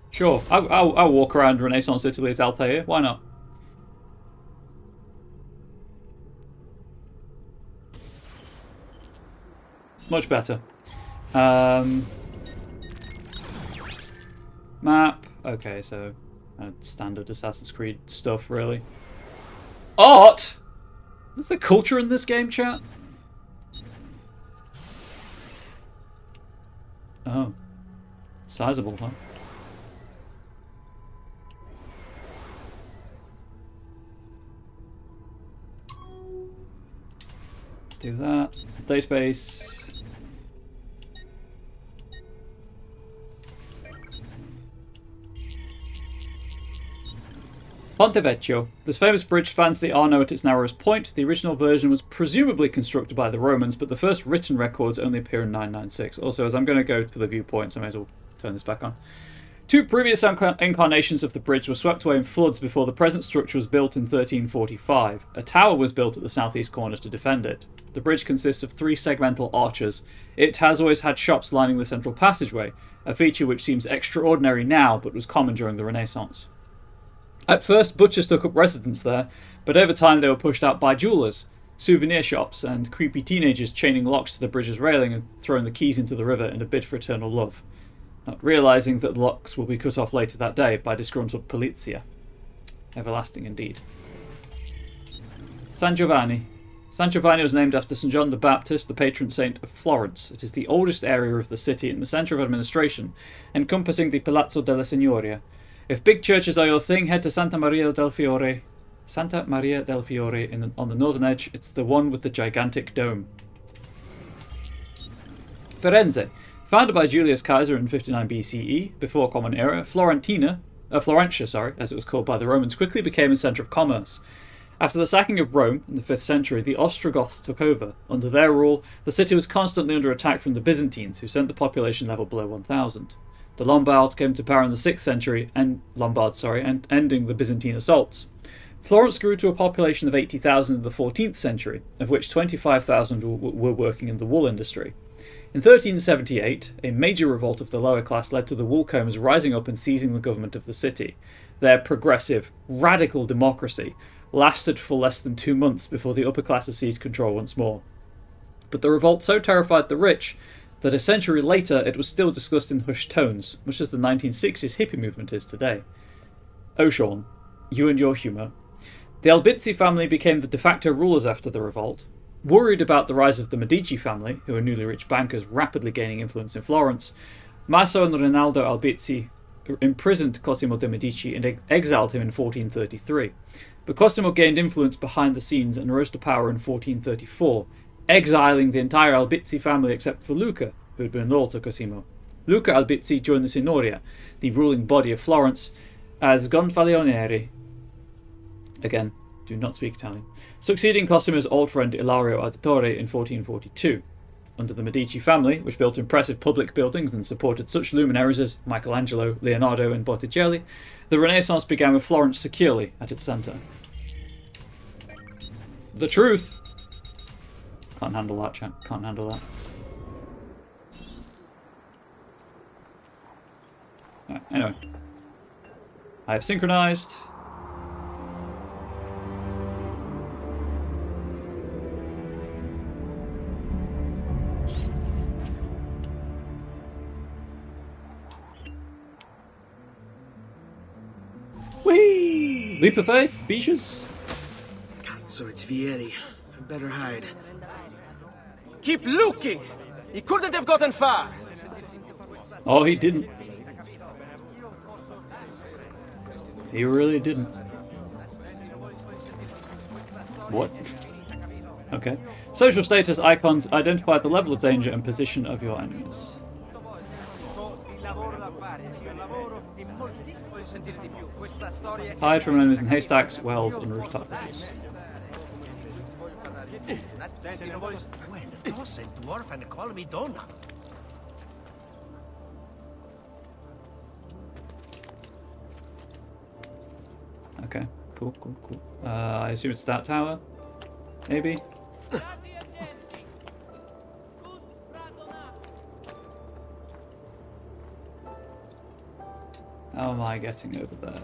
Speaker 1: Sure, I'll walk around Renaissance Italy as Altair. Why not? Much better. Map. Okay, so standard Assassin's Creed stuff, really. Art! Is there culture in this game, chat? Oh. Sizable, huh? Do that. Database. Ponte Vecchio. This famous bridge spans the Arno at its narrowest point. The original version was presumably constructed by the Romans, but the first written records only appear in 996. Also, as I'm going to go for the viewpoints, I may as well turn this back on. Two previous incarnations of the bridge were swept away in floods before the present structure was built in 1345. A tower was built at the southeast corner to defend it. The bridge consists of 3 segmental arches. It has always had shops lining the central passageway, a feature which seems extraordinary now but was common during the Renaissance. At first, butchers took up residence there, but over time they were pushed out by jewellers, souvenir shops, and creepy teenagers chaining locks to the bridge's railing and throwing the keys into the river in a bid for eternal love, not realising that the locks will be cut off later that day by disgruntled polizia. Everlasting indeed. San Giovanni. San Giovanni was named after St. John the Baptist, the patron saint of Florence. It is the oldest area of the city and the centre of administration, encompassing the Palazzo della Signoria. If big churches are your thing, head to Santa Maria del Fiore. Santa Maria del Fiore on the northern edge. It's the one with the gigantic dome. Firenze. Founded by Julius Caesar in 59 BCE, before Common Era, Florentia, as it was called by the Romans, quickly became a centre of commerce. After the sacking of Rome in the 5th century, the Ostrogoths took over. Under their rule, the city was constantly under attack from the Byzantines, who sent the population level below 1,000. The Lombards came to power in the 6th century, and ending the Byzantine assaults. Florence grew to a population of 80,000 in the 14th century, of which 25,000 were working in the wool industry. In 1378, a major revolt of the lower class led to the woolcombs rising up and seizing the government of the city. Their progressive, radical democracy lasted for less than 2 months before the upper classes seized control once more. But the revolt so terrified the rich that a century later it was still discussed in hushed tones, much as the 1960s hippie movement is today. Oh, Sean, you and your humour. The Albizzi family became the de facto rulers after the revolt. Worried about the rise of the Medici family, who were newly rich bankers rapidly gaining influence in Florence, Maso and Rinaldo Albizzi imprisoned Cosimo de' Medici and exiled him in 1433. But Cosimo gained influence behind the scenes and rose to power in 1434, exiling the entire Albizzi family except for Luca, who had been loyal to Cosimo. Luca Albizzi joined the Signoria, the ruling body of Florence, as Gonfaloniere. Again, do not speak Italian. Succeeding Cosimo's old friend Ilario Auditore in 1442. Under the Medici family, which built impressive public buildings and supported such luminaries as Michelangelo, Leonardo and Botticelli, the Renaissance began with Florence securely at its centre. The truth! Can't handle that, chat. Can't handle that. Right, anyway. I have synchronized. Whee! Leap of faith, beaches.
Speaker 6: So it's Vieri. I better hide.
Speaker 8: Keep looking! He couldn't have gotten far!
Speaker 1: Oh, he didn't. He really didn't. What? Okay. Social status icons identify the level of danger and position of your enemies. Hide from enemies in haystacks, wells, and rooftop ridges. Okay, cool. I assume it's that tower? Maybe? How am I getting over there?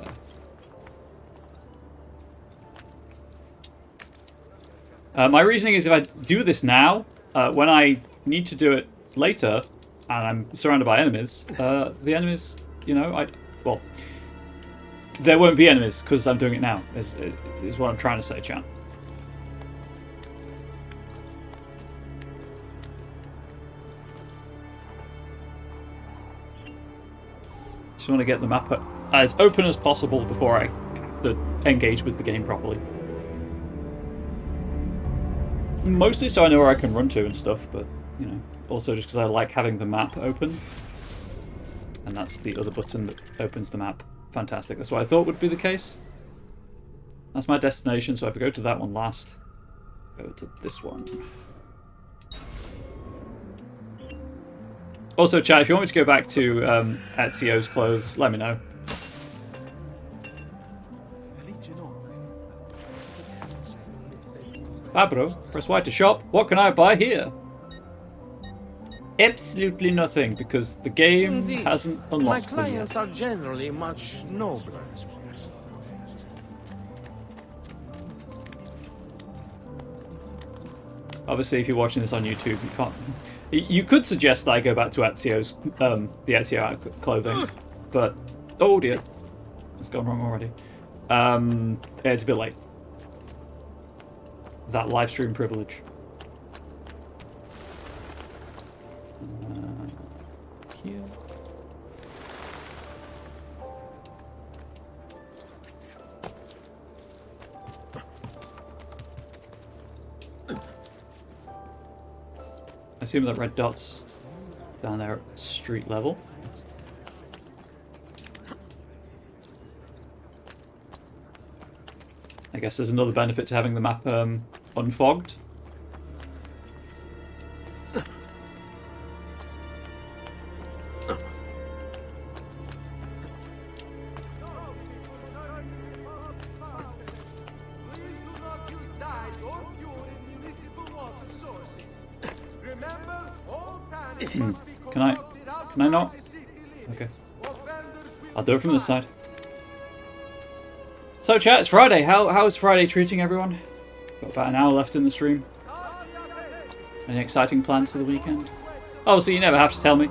Speaker 1: My reasoning is if I do this now, when I need to do it later, and I'm surrounded by enemies, the enemies, you know, well, there won't be enemies because I'm doing it now, is what I'm trying to say, chat. Just want to get the map as open as possible before I engage with the game properly. Mostly so I know where I can run to and stuff, but, you know, also just because I like having the map open. And that's the other button that opens the map. Fantastic. That's what I thought would be the case. That's my destination, so if I go to that one last, go to this one. Also, chat, if you want me to go back to Ezio's clothes, let me know. Fabro, press Y to shop. What can I buy here? Absolutely nothing, because the game hasn't unlocked them yet.
Speaker 11: My clients are generally much nobler.
Speaker 1: Obviously, if you're watching this on YouTube, you can't. You could suggest that I go back to Ezio's, the Ezio clothing, but oh dear, it's gone wrong already. It's a bit late. That live stream privilege. Here. I assume that red dot's down there at street level. I guess there's another benefit to having the map unfogged. Can I not? Okay. I'll do it from this side. So chat, it's Friday. How is Friday treating everyone? Got about an hour left in the stream. Any exciting plans for the weekend? Oh, so you never have to tell me.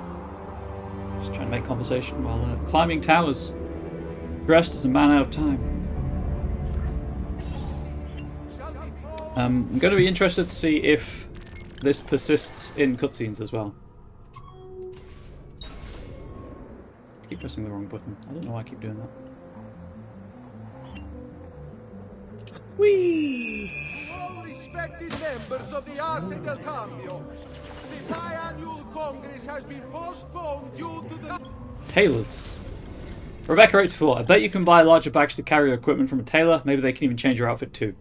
Speaker 1: Just trying to make conversation while climbing towers. Dressed as a man out of time. I'm going to be interested to see if this persists in cutscenes as well. I keep pressing the wrong button. I don't know why I keep doing that. Whee!
Speaker 6: All respected members of the Arte del Cambio, the biannual Congress has been postponed due to the...
Speaker 1: Tailors. Rebecca 84. I bet you can buy larger bags to carry your equipment from a tailor. Maybe they can even change your outfit too.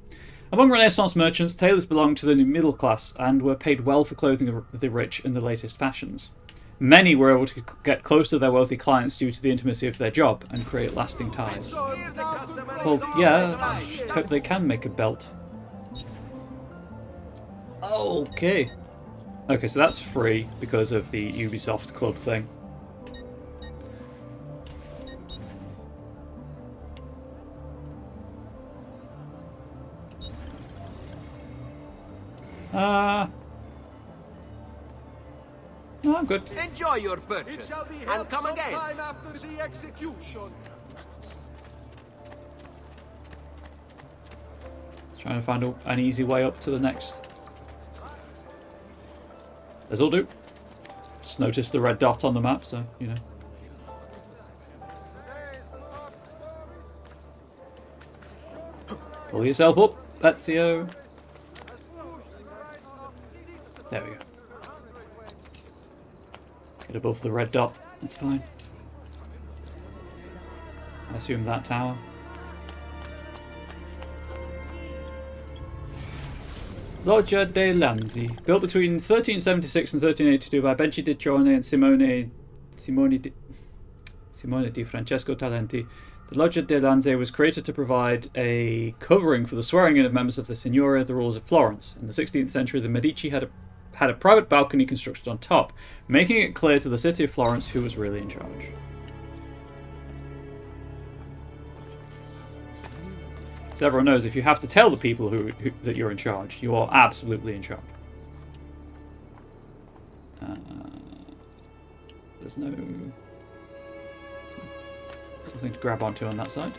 Speaker 1: Among Renaissance merchants, tailors belonged to the new middle class and were paid well for clothing the rich in the latest fashions. Many were able to get close to their wealthy clients due to the intimacy of their job and create lasting ties. Well, yeah, I just hope they can make a belt. Okay. Okay, so that's free because of the Ubisoft Club thing. No, I'm good.
Speaker 8: Enjoy your purchase.
Speaker 6: It shall be
Speaker 8: And
Speaker 6: held
Speaker 8: come again.
Speaker 6: sometime after the execution.
Speaker 1: Trying to find an easy way up to the next. This'll do. Just noticed the red dot on the map, so, you know. Pull yourself up, Ezio. There we go. Get above the red dot. That's fine. I assume that tower. Loggia dei Lanzi. Built between 1376 and 1382 by Benci di Cione and Simone di Francesco Talenti. The Loggia dei Lanzi was created to provide a covering for the swearing in of members of the Signoria of the rulers of Florence. In the 16th century, the Medici had a private balcony constructed on top, making it clear to the city of Florence who was really in charge. So everyone knows if you have to tell the people that you're in charge, you are absolutely in charge. there's no... something to grab onto on that side.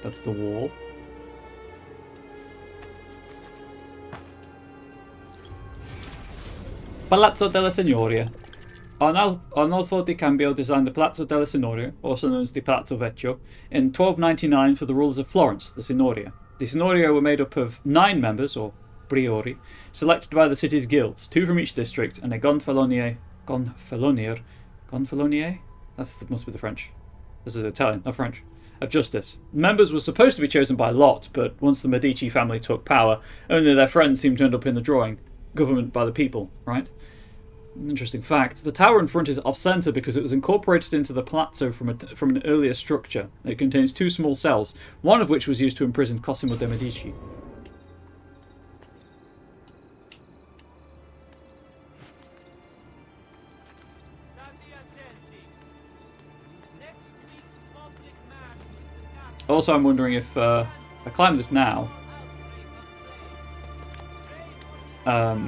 Speaker 1: That's the wall. Palazzo della Signoria. Arnolfo di Cambio designed the Palazzo della Signoria, also known as the Palazzo Vecchio, in 1299 for the rulers of Florence, the Signoria. The Signoria were made up of 9 members, or priori, selected by the city's guilds, 2 from each district, and a gonfalonier? That must be the French. This is Italian, not French. Of justice. Members were supposed to be chosen by lot, but once the Medici family took power, only their friends seemed to end up in the drawing. Government by the people, right? Interesting fact. The tower in front is off-centre because it was incorporated into the palazzo from an earlier structure. It contains 2 small cells, one of which was used to imprison Cosimo de' Medici. Also, I'm wondering if I climb this now.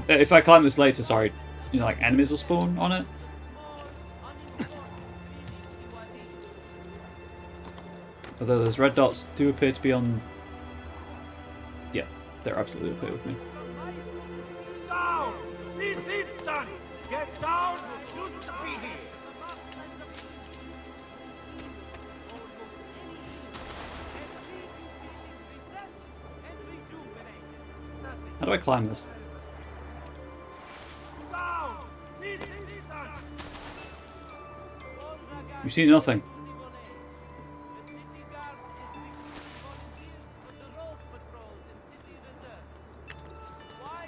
Speaker 1: If I climb this later, sorry, you know, like enemies will spawn on it. Although those red dots do appear to be on... Yeah, they're absolutely okay with me.
Speaker 8: Down! This instant! Get down! You shouldn't be here!
Speaker 1: How do I climb this? You see nothing.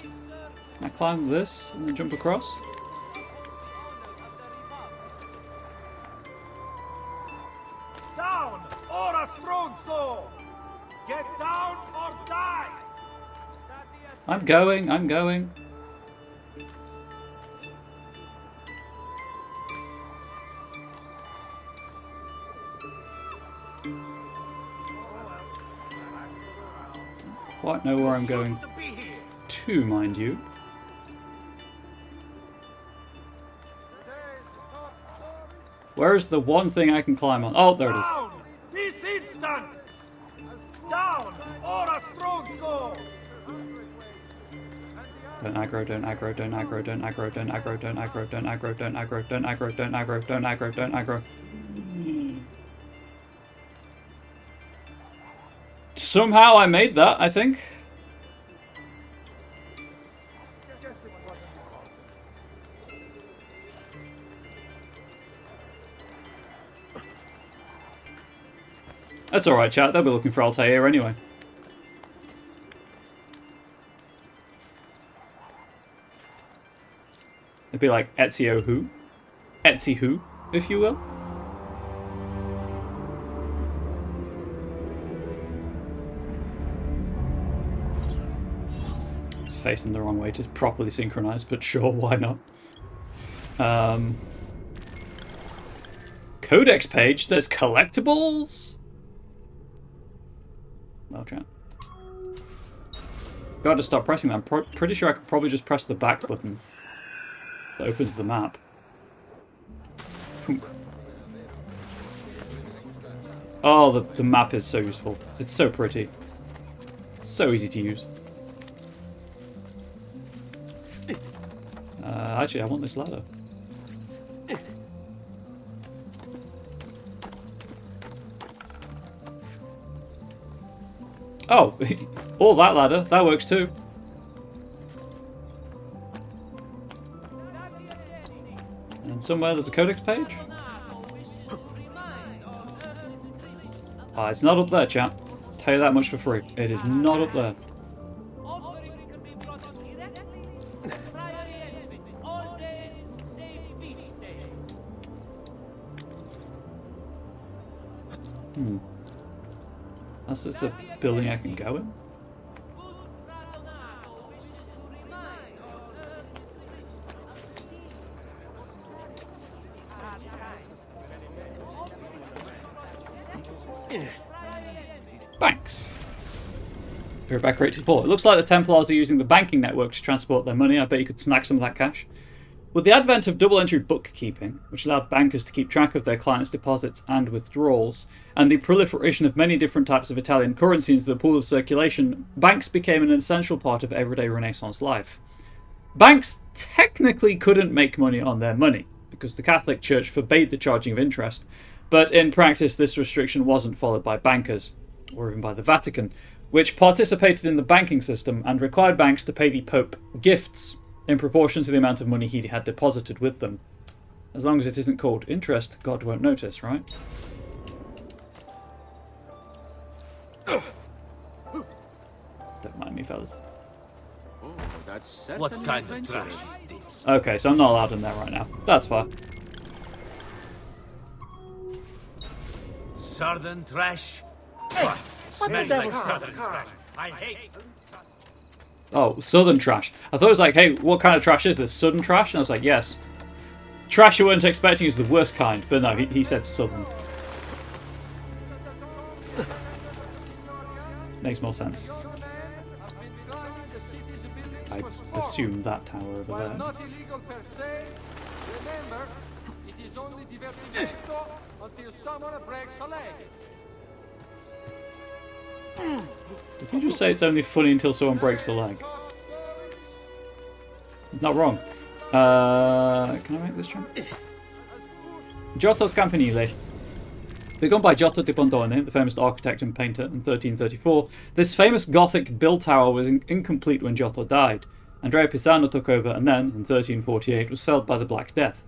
Speaker 1: Can I climb this and then jump across?
Speaker 8: Down! Ora stronzo! Get down or die!
Speaker 1: I'm going. Quite know where I'm going to, mind you. Where is the one thing I can climb on? Oh, there it is.
Speaker 8: Down! This instant! Down! Ora stronzo!
Speaker 1: Don't aggro, don't aggro, don't aggro, don't aggro, don't aggro, don't aggro, don't aggro, don't aggro, don't aggro, don't aggro, don't aggro, don't aggro. Somehow I made that, I think. That's alright, chat. They'll be looking for Altair anyway. It'd be like Ezio who? Etsy who, if you will. Facing the wrong way to properly synchronize, but sure, why not? Codex page, there's collectibles? Well, chat. Gotta stop pressing that. I'm pretty sure I could probably just press the back button that opens the map. Oh, the map is so useful. It's so pretty. It's so easy to use. Actually, I want this ladder. Oh, all that ladder. That works too. And somewhere there's a codex page. Ah, it's not up there, chat. Tell you that much for free. It is not up there. That's just a building I can go in. Thanks. Rebecca 84. It looks like the Templars are using the banking network to transport their money. I bet you could snag some of that cash. With the advent of double-entry bookkeeping, which allowed bankers to keep track of their clients' deposits and withdrawals, and the proliferation of many different types of Italian currency into the pool of circulation, banks became an essential part of everyday Renaissance life. Banks technically couldn't make money on their money, because the Catholic Church forbade the charging of interest, but in practice this restriction wasn't followed by bankers, or even by the Vatican, which participated in the banking system and required banks to pay the Pope gifts in proportion to the amount of money he had deposited with them. As long as it isn't called interest, God won't notice, right? Don't mind me, fellas.
Speaker 11: What kind of trash is this?
Speaker 1: Okay, so I'm not allowed in there right now. That's fine.
Speaker 11: Southern trash? Smells like southern trash. I hate.
Speaker 1: Oh, southern trash. I thought it was like, hey, what kind of trash is this? Southern trash? And I was like, yes. Trash you weren't expecting is the worst kind. But no, he said southern. Makes more sense. I assume that tower over there.
Speaker 12: Not illegal per se. Remember, it is only divertimento until someone breaks a leg.
Speaker 1: Did you just say it's only funny until someone breaks a leg? Not wrong. Can I make this jump? Giotto's Campanile. Begun by Giotto di Bondone, the famous architect and painter, in 1334, this famous Gothic bell tower was incomplete when Giotto died. Andrea Pisano took over and then, in 1348, was felled by the Black Death.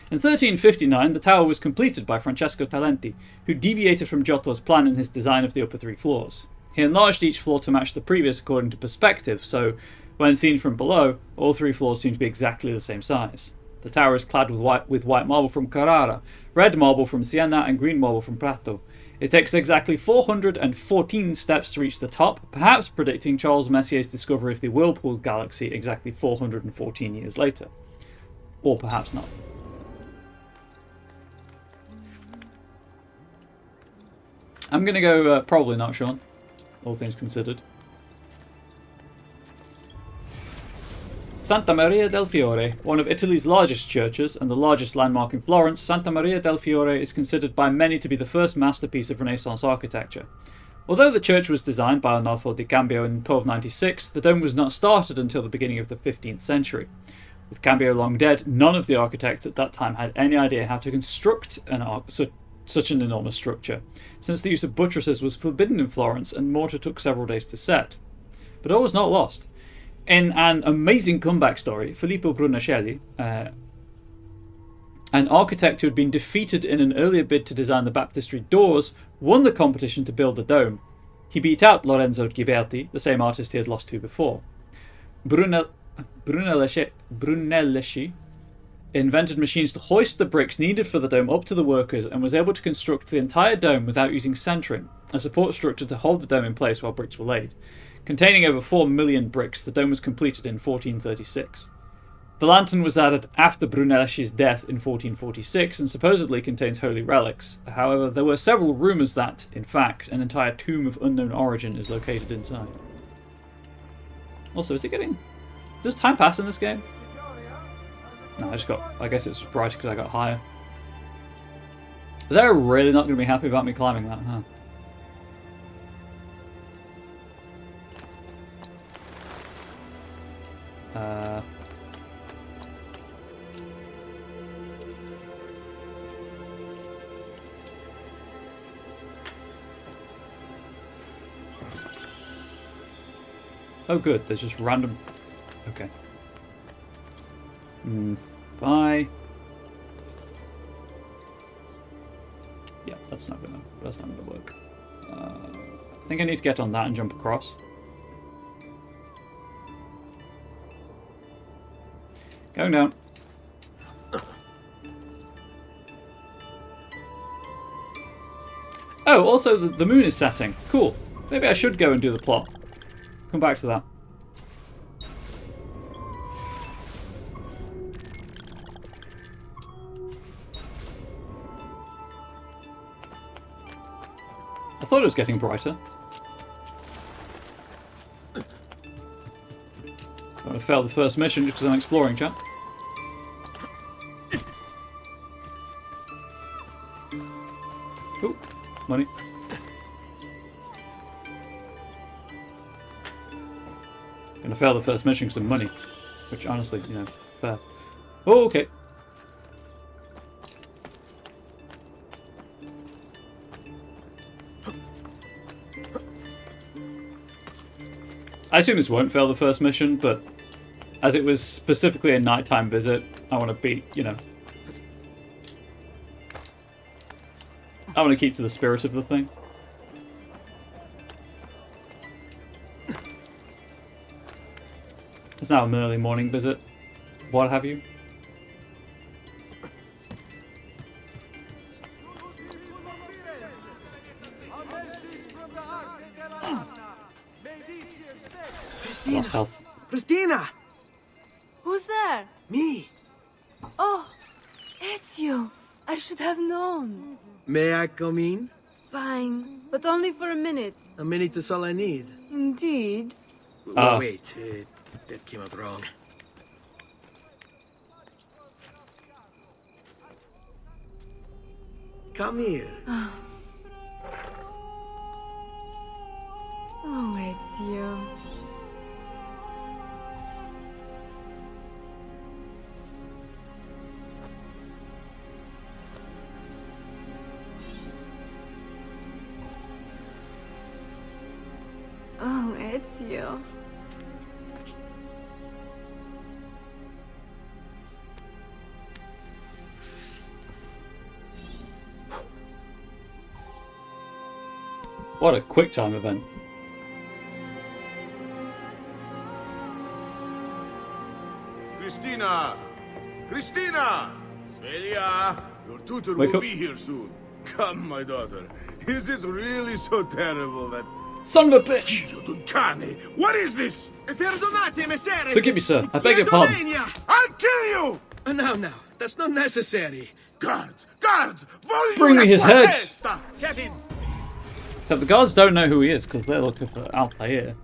Speaker 1: In 1359, the tower was completed by Francesco Talenti, who deviated from Giotto's plan in his design of the upper three floors. He enlarged each floor to match the previous according to perspective, so when seen from below, all three floors seem to be exactly the same size. The tower is clad with white marble from Carrara, red marble from Siena, and green marble from Prato. It takes exactly 414 steps to reach the top, perhaps predicting Charles Messier's discovery of the Whirlpool galaxy exactly 414 years later. Or perhaps not. I'm going to go probably not, Sean, all things considered. Santa Maria del Fiore, one of Italy's largest churches and the largest landmark in Florence, Santa Maria del Fiore is considered by many to be the first masterpiece of Renaissance architecture. Although the church was designed by Arnolfo di Cambio in 1296, the dome was not started until the beginning of the 15th century. With Cambio long dead, none of the architects at that time had any idea how to construct such an enormous structure, since the use of buttresses was forbidden in Florence and mortar took several days to set. But all was not lost. In an amazing comeback story, Filippo Brunelleschi, an architect who had been defeated in an earlier bid to design the baptistry doors, won the competition to build the dome. He beat out Lorenzo Ghiberti, the same artist he had lost to before. Brunelleschi invented machines to hoist the bricks needed for the dome up to the workers and was able to construct the entire dome without using centering, a support structure to hold the dome in place while bricks were laid. Containing over 4 million bricks, the dome was completed in 1436. The lantern was added after Brunelleschi's death in 1446 and supposedly contains holy relics. However, there were several rumours that, in fact, an entire tomb of unknown origin is located inside. Also, is it getting... Does time pass in this game? No, I guess it's brighter because I got higher. They're really not going to be happy about me climbing that, huh? Oh good, there's just random... Okay. Bye. Yeah, that's not gonna work. I think I need to get on that and jump across. Going down. Oh, also the moon is setting. Cool. Maybe I should go and do the plot. Come back to that. I thought it was getting brighter. gonna fail the first mission just because I'm exploring, chat. Ooh, money. Gonna fail the first mission because of money. Which, honestly, you know, fair. Oh, okay. I assume this won't fail the first mission, but as it was specifically a nighttime visit, I want to be, you know... I want to keep to the spirit of the thing. It's now an early morning visit. What have you? Lost health.
Speaker 6: Christina!
Speaker 13: Who's there?
Speaker 6: Me!
Speaker 13: Oh, it's you. I should have known.
Speaker 6: May I come in?
Speaker 13: Fine, but only for a minute.
Speaker 6: A minute is all I need.
Speaker 13: Indeed.
Speaker 6: Wait, that came out wrong. Come here.
Speaker 13: Oh, it's you. Oh, it's you.
Speaker 1: What a quick time event.
Speaker 14: Christina! Christina! Celia! Your tutor
Speaker 1: Wake
Speaker 14: will
Speaker 1: up.
Speaker 14: be here soon. Come, my daughter. Is it really so terrible that...
Speaker 1: Son of a bitch!
Speaker 14: What is this?
Speaker 6: Perdonate, messere!
Speaker 1: Forgive me, sir. I beg your pardon.
Speaker 14: I'll kill you!
Speaker 6: No, that's not necessary.
Speaker 14: Guards! Guards!
Speaker 1: Bring me his head!
Speaker 6: Get in!
Speaker 1: So the guards don't know who he is because they're looking for Altair.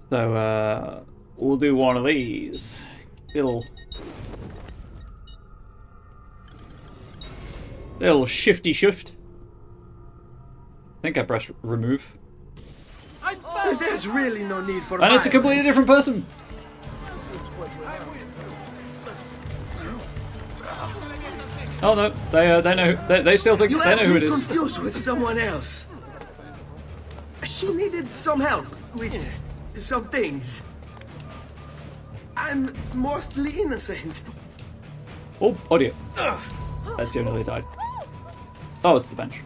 Speaker 1: So, we'll do one of these. Little shifty shift. I think I pressed remove.
Speaker 6: There's really no need for
Speaker 1: And it's a completely different person. Oh no, they know. They still think they know who it is.
Speaker 6: Confused with someone else. She needed some help with some things. I'm mostly innocent.
Speaker 1: Oh, audio. Ezio nearly died. Oh, it's the bench.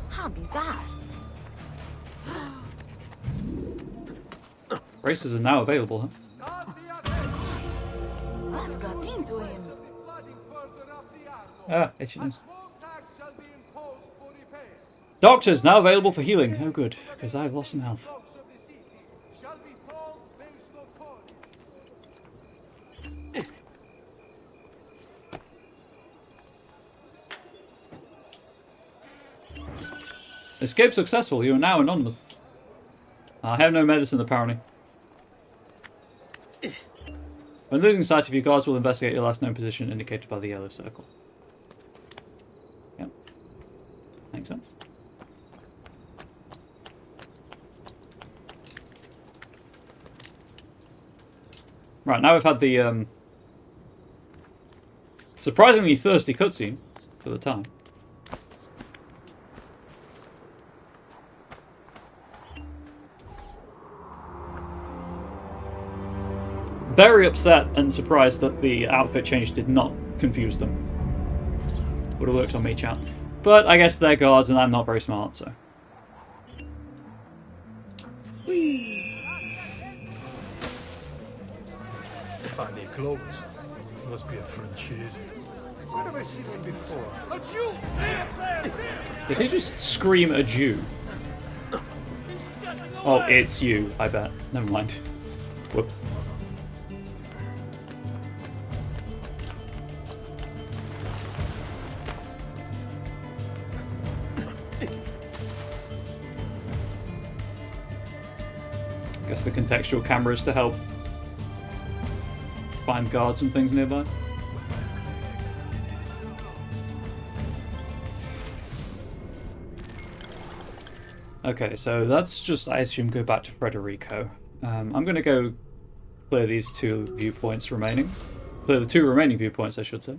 Speaker 13: How bizarre.
Speaker 1: Races are now available, huh?
Speaker 13: What's got into him?
Speaker 1: Ah, itchiness. Doctors now available for healing. Oh, good, because I've lost some health. Escape successful. You are now anonymous. I have no medicine, apparently. When losing sight of you, guards will investigate your last known position indicated by the yellow circle. Yep. Makes sense. Right, now we've had the surprisingly thirsty cutscene for the time. Very upset and surprised that the outfit change did not confuse them. Would have worked on me, chat. But I guess they're guards and I'm not very smart, so.
Speaker 11: Funny clothes. Must be a franchise. Where have I seen him before? A Jew! Stay up there!
Speaker 1: Did he just scream a Jew? Oh, it's you, I bet. Never mind. Whoops. Guess the contextual camera is to help. find guards and things nearby. Okay, so that's just, I assume, go back to Federico. I'm going to go clear these 2 viewpoints remaining. Clear the 2 remaining viewpoints, I should say.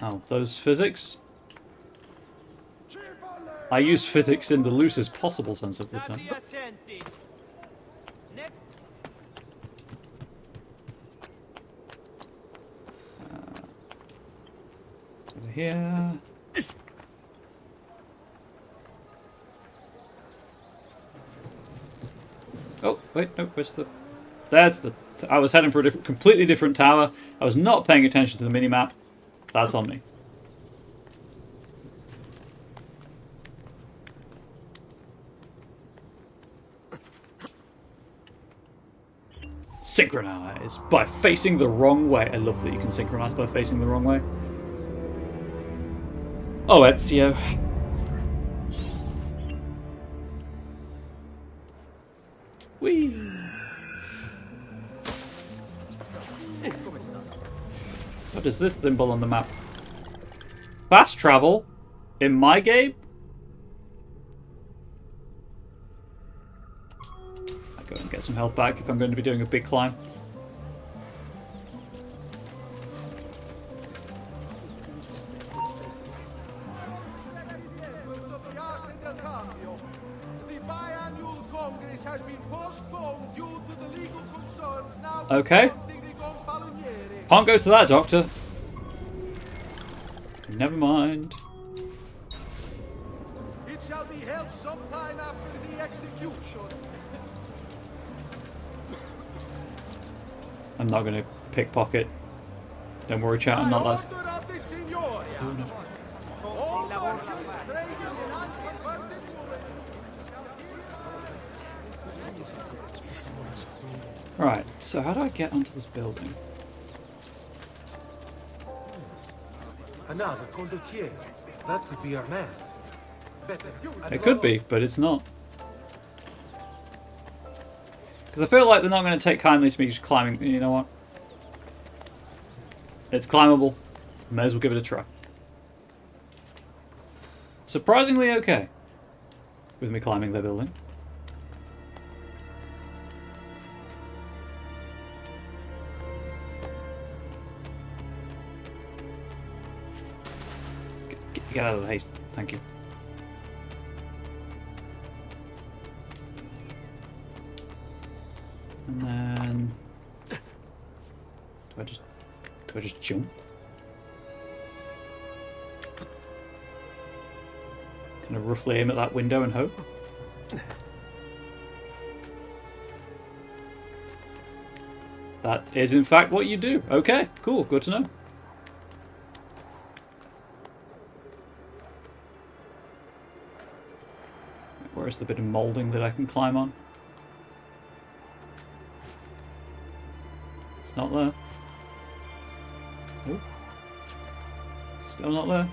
Speaker 1: Oh, those physics? I use physics in the loosest possible sense of the term. Over here. Oh, wait, no, where's the... That's the... I was heading for a completely different tower. I was not paying attention to the minimap. That's on me. Synchronize by facing the wrong way. I love that you can synchronize by facing the wrong way. Oh, Ezio. Whee! What is this symbol on the map? Fast travel? In my game? I go and get some health back if I'm going to be doing a big climb. Okay. Can't go to that, Doctor. Never mind.
Speaker 12: It shall be held sometime after the execution.
Speaker 1: I'm not going to pickpocket. Don't worry, chat. I'm not last. Right, so how do I get onto this building?
Speaker 6: Another condottiere. That could be our man.
Speaker 1: It could be, but it's not. Because I feel like they're not going to take kindly to me just climbing. You know what? It's climbable. May as well give it a try. Surprisingly okay with me climbing their building. Get out of the haste, thank you. And then do I just jump? Kind of roughly aim at that window and hope. That is in fact what you do. Okay, cool, good to know. Where's the bit of moulding that I can climb on? It's not there. Oh. Still not there.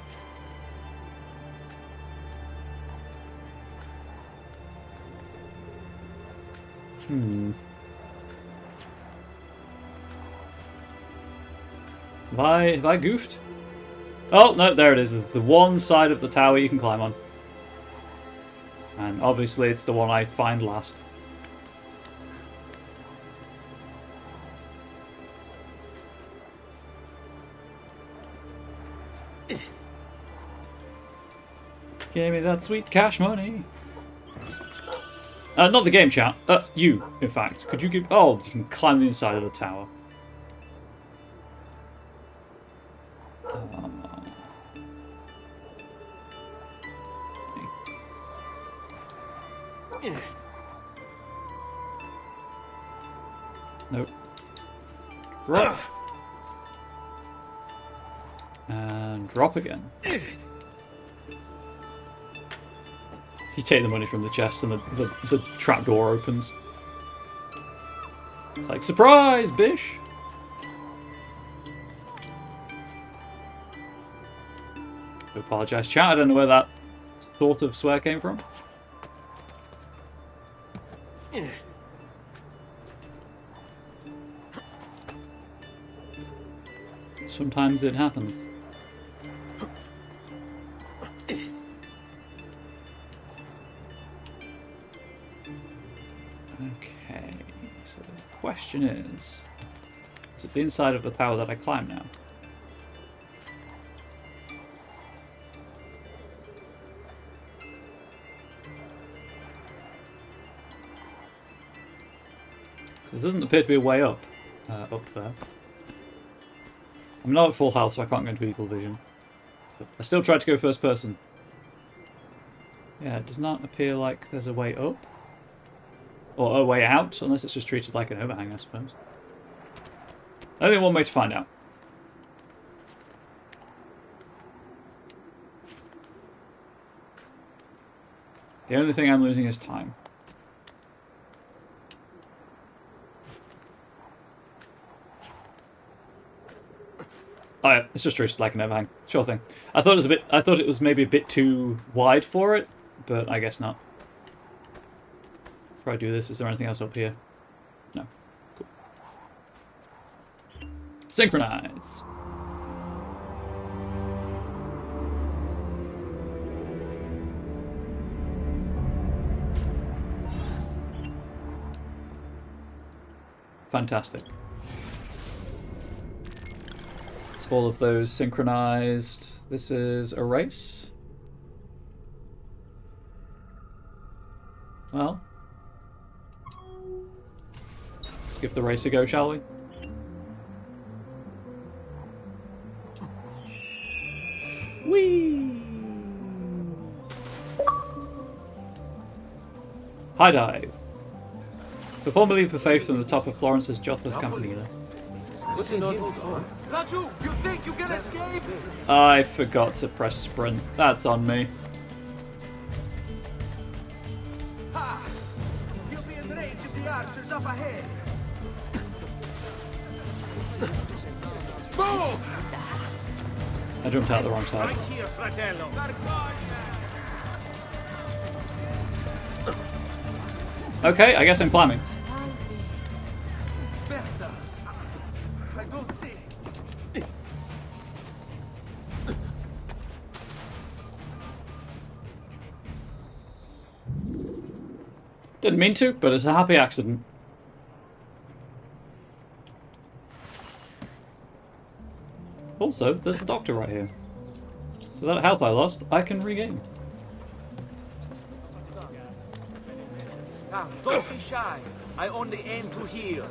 Speaker 1: Have I goofed? Oh, no, there it is. There's the one side of the tower you can climb on. And obviously it's the one I find last. Give me that sweet cash money. Not the game chat. You, in fact. Could you give... Oh, you can climb the inside of the tower. Nope. Drop. And drop again. You take the money from the chest and the trapdoor opens. It's like, surprise, bish! I apologise, chat. I don't know where that sort of swear came from. Sometimes it happens. Okay, so the question is it the inside of the tower that I climb now? Because there doesn't appear to be a way up there. I'm not at full health, so I can't go into eagle vision. But I still tried to go first person. Yeah, it does not appear like there's a way up. Or a way out, unless it's just treated like an overhang, I suppose. Only one way to find out. The only thing I'm losing is time. Oh yeah, it's just treated like an overhang. Sure thing. I thought it was maybe a bit too wide for it, but I guess not. Before I do this, is there anything else up here? No. Cool. Synchronize. Fantastic. So all of those synchronized. This is erase. Well, let's give the race a go, shall we? Whee! High dive. Perform a leap of faith from the top of Florence's Giotto's Campanile.
Speaker 8: What's he not for? Raju, you think you can escape?
Speaker 1: I forgot to press sprint. That's on me.
Speaker 8: Ha! You'll be in range of the archers up ahead. Move!
Speaker 1: I jumped out the wrong side.
Speaker 8: Here, fratello.
Speaker 1: Okay, I guess I'm climbing.
Speaker 8: I don't see.
Speaker 1: Didn't mean to, but it's a happy accident. Also, there's a doctor right here. So that health I lost, I can regain.
Speaker 8: Now, don't be shy. I only aim to heal.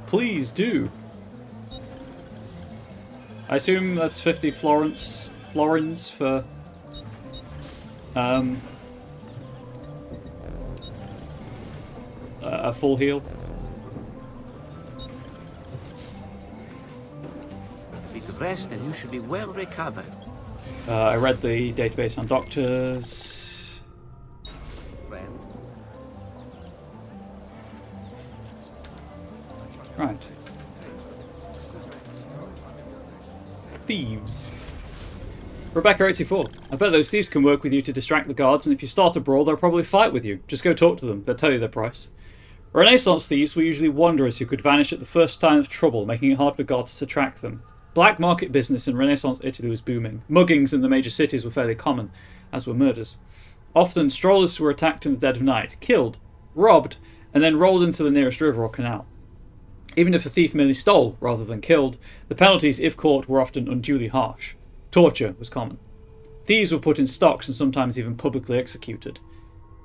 Speaker 1: Please do. I assume that's 50 florins for a full heal.
Speaker 8: A bit of rest and you should be well recovered.
Speaker 1: I read the database on doctors.
Speaker 8: Friend.
Speaker 1: Right. Thieves. Rebecca84. I bet those thieves can work with you to distract the guards, and if you start a brawl, they'll probably fight with you. Just go talk to them. They'll tell you their price. Renaissance thieves were usually wanderers who could vanish at the first sign of trouble, making it hard for guards to track them. Black market business in Renaissance Italy was booming. Muggings in the major cities were fairly common, as were murders. Often, strollers were attacked in the dead of night, killed, robbed, and then rolled into the nearest river or canal. Even if a thief merely stole, rather than killed, the penalties, if caught, were often unduly harsh. Torture was common. Thieves were put in stocks and sometimes even publicly executed.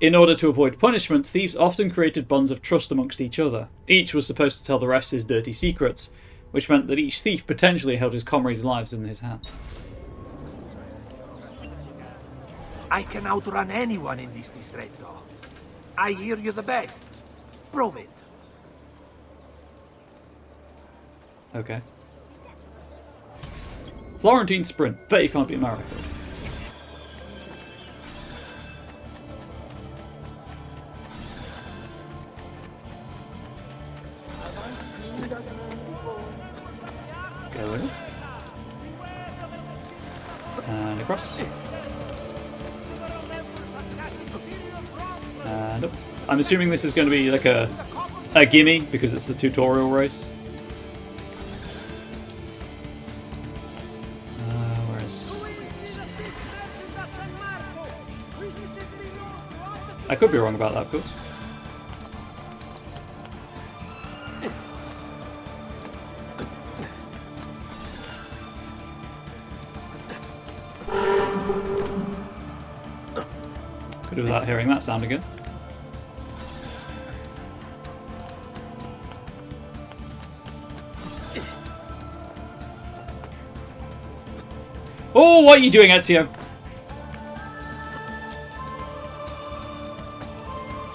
Speaker 1: In order to avoid punishment, thieves often created bonds of trust amongst each other. Each was supposed to tell the rest his dirty secrets, which meant that each thief potentially held his comrades' lives in his hands.
Speaker 8: I can outrun anyone in this distretto. I hear you're the best. Prove it.
Speaker 1: Okay. Florentine sprint. Bet you can't beat my record. Go in. And across. And up. I'm assuming this is going to be like a gimme because it's the tutorial race. Where is... I could be wrong about that, of course. Could do without hearing that sound again. Oh, what are you doing, Ezio?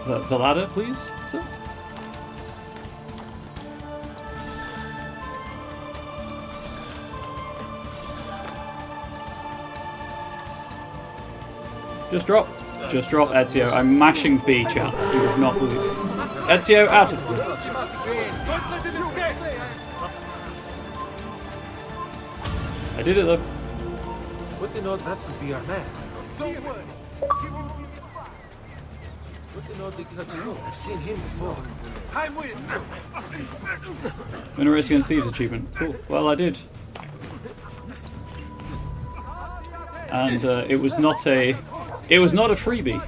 Speaker 1: The ladder, please, sir? Just drop. Just drop, Ezio. I'm mashing B, chat. You would not believe it. Ezio, out of the... I did it, though.
Speaker 6: Would they know that could be our man?
Speaker 12: Don't worry.
Speaker 6: Would they know they could know? I've seen him before. I'm with
Speaker 1: Win a race against thieves achievement. Cool. Well, I did. And it was not a... It was not a freebie.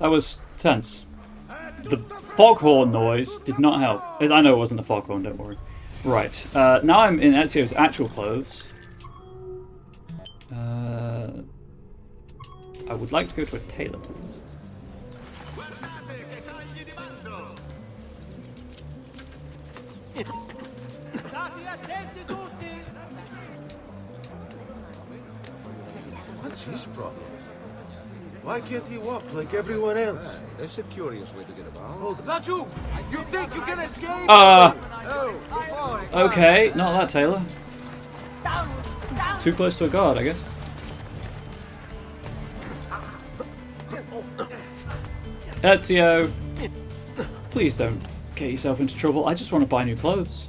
Speaker 1: That was tense. The foghorn noise did not help. I know it wasn't a foghorn, don't worry. Right, now I'm in Ezio's actual clothes. I would like to go to a tailor, please.
Speaker 6: What's his problem? Why can't he walk like everyone else? That's a curious way to get about. Hold
Speaker 12: Not you! You think you can escape?
Speaker 1: Okay, not that tailor. Too close to a guard, I guess. Ezio, please don't get yourself into trouble. I just want to buy new clothes.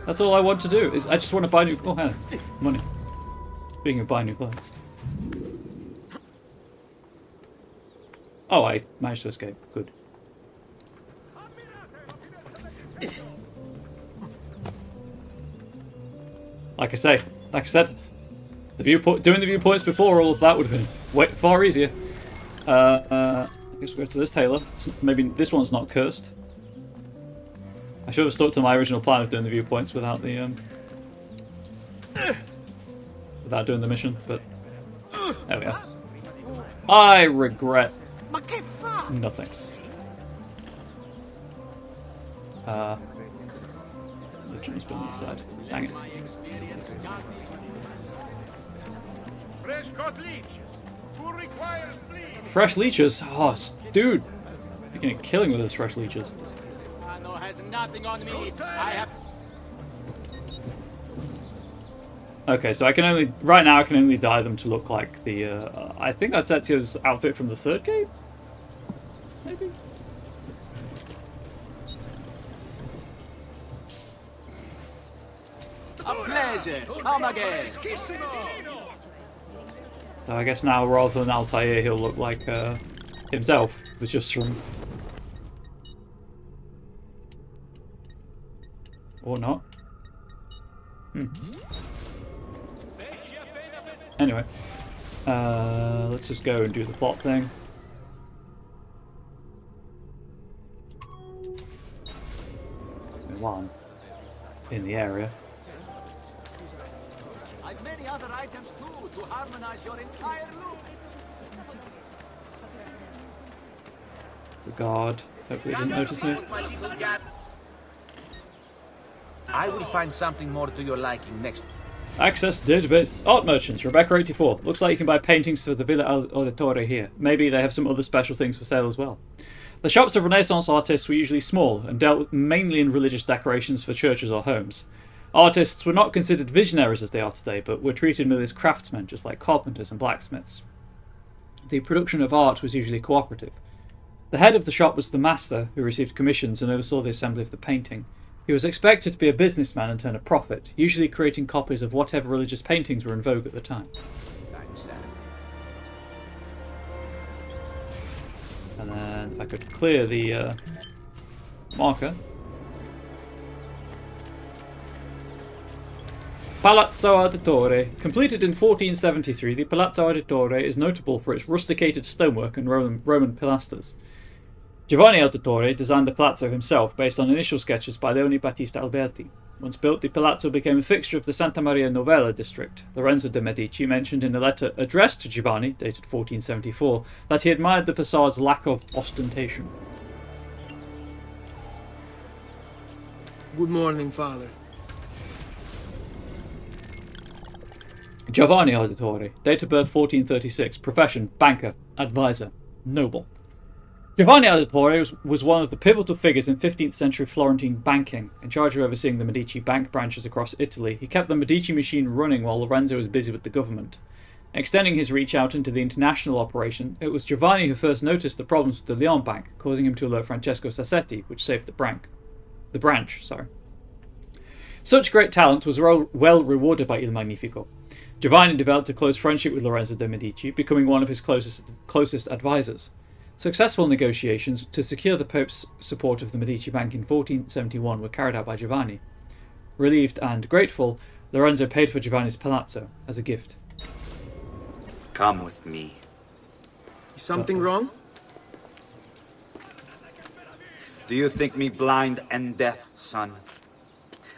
Speaker 1: That's all I want to do. Is I just want to buy new. Oh, hang on. Money. Speaking of buying new clothes. Oh, I managed to escape. Good. Like I said, doing the viewpoints before all of that would have been far easier. I guess we'll go to this tailor. Maybe this one's not cursed. I should have stuck to my original plan of doing the viewpoints without the without doing the mission, but there we are. I regret nothing. The train's been on the side. Dang it.
Speaker 12: Fresh cut leeches. Who requires bleed?
Speaker 1: Fresh leeches? Oh, dude. Making a killing with those fresh leeches.
Speaker 12: No, has nothing on me. I have.
Speaker 1: Okay, so I can only... Right now I can only dye them to look like the... I think that's Ezio's outfit from the third game? Maybe?
Speaker 12: A pleasure. Come again.
Speaker 1: So I guess now, rather than Altair, he'll look like himself, but just from... Or not. Anyway, let's just go and do the plot thing. While I'm in the area.
Speaker 12: I've many other items too to harmonize your entire look.
Speaker 1: It's a guard. Hopefully he didn't notice me.
Speaker 15: I will find something more to your liking next.
Speaker 1: Access database. Art merchants. Rebecca 84. Looks like you can buy paintings for the Villa Auditore here. Maybe they have some other special things for sale as well. The shops of Renaissance artists were usually small and dealt mainly in religious decorations for churches or homes. Artists were not considered visionaries as they are today, but were treated merely as craftsmen, just like carpenters and blacksmiths. The production of art was usually cooperative. The head of the shop was the master, who received commissions and oversaw the assembly of the painting. He was expected to be a businessman and turn a profit, usually creating copies of whatever religious paintings were in vogue at the time. And then if I could clear the marker. Palazzo Auditore. Completed in 1473, the Palazzo Auditore is notable for its rusticated stonework and Roman pilasters. Giovanni Auditore designed the palazzo himself based on initial sketches by Leone Battista Alberti. Once built, the palazzo became a fixture of the Santa Maria Novella district. Lorenzo de' Medici mentioned in a letter addressed to Giovanni, dated 1474, that he admired the facade's lack of ostentation.
Speaker 6: Good morning, Father.
Speaker 1: Giovanni Auditore, date of birth 1436, profession banker, advisor, noble. Giovanni Auditore was one of the pivotal figures in 15th century Florentine banking. In charge of overseeing the Medici bank branches across Italy, he kept the Medici machine running while Lorenzo was busy with the government. Extending his reach out into the international operation, it was Giovanni who first noticed the problems with the Lyon bank, causing him to alert Francesco Sassetti, which saved the branch. Such great talent was well rewarded by Il Magnifico. Giovanni developed a close friendship with Lorenzo de' Medici, becoming one of his closest advisors. Successful negotiations to secure the Pope's support of the Medici Bank in 1471 were carried out by Giovanni. Relieved and grateful, Lorenzo paid for Giovanni's palazzo as a gift.
Speaker 5: Come with me.
Speaker 6: Is something wrong?
Speaker 5: Do you think me blind and deaf, son?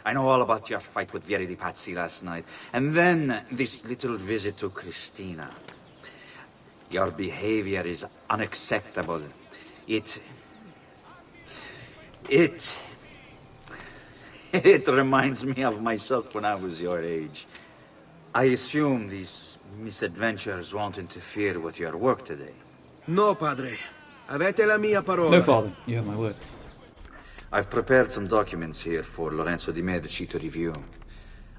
Speaker 5: I know all about your fight with Vieri di Pazzi last night, and then this little visit to Cristina. Your behavior is unacceptable. It reminds me of myself when I was your age. I assume these misadventures won't interfere with your work today.
Speaker 6: No, Padre. Avete la mia parola.
Speaker 1: No, Father. You have my word.
Speaker 5: I've prepared some documents here for Lorenzo de' Medici to review.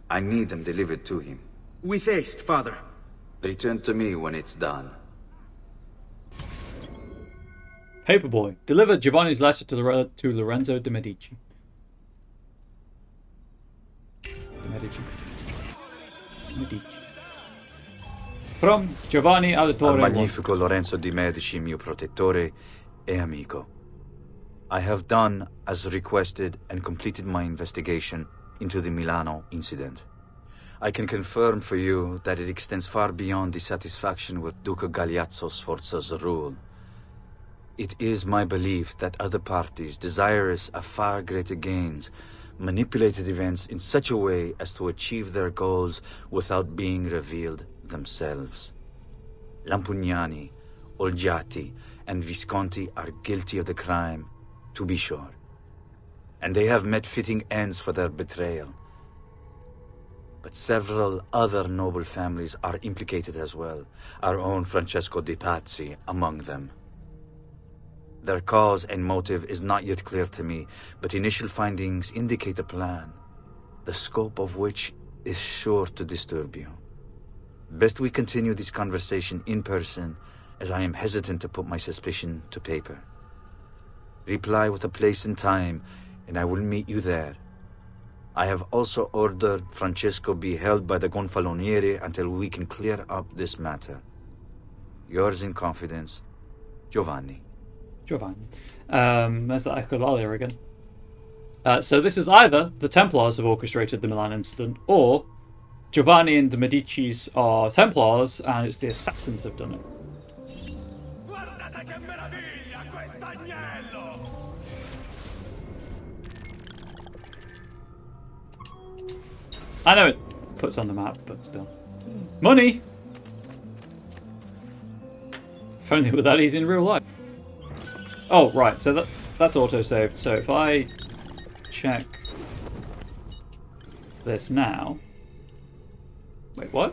Speaker 5: I need them delivered to him.
Speaker 6: With haste, Father.
Speaker 5: Return to me when it's done.
Speaker 1: Paperboy. Delivered Giovanni's letter to Lorenzo de' Medici. From Giovanni Auditore.
Speaker 5: Al magnifico Lorenzo di Medici, mio protettore e amico. I have done as requested and completed my investigation into the Milano incident. I can confirm for you that it extends far beyond dissatisfaction with Duca Galeazzo Sforza's rule. It is my belief that other parties, desirous of far greater gains, manipulated events in such a way as to achieve their goals without being revealed themselves. Lampugnani, Olgiati, and Visconti are guilty of the crime, to be sure. And they have met fitting ends for their betrayal. But several other noble families are implicated as well, our own Francesco de' Pazzi among them. Their cause and motive is not yet clear to me, but initial findings indicate a plan, the scope of which is sure to disturb you. Best we continue this conversation in person, as I am hesitant to put my suspicion to paper. Reply with a place and time, and I will meet you there. I have also ordered Francesco be held by the Gonfaloniere until we can clear up this matter. Yours in confidence, Giovanni.
Speaker 1: There's that echolalia again. So this is either the Templars have orchestrated the Milan incident, or Giovanni and the Medicis are Templars, and it's the assassins have done it. I know it puts on the map, but still. Money! If only it were that easy in real life. Oh, right, so that's auto-saved. So if I check this now... Wait, what?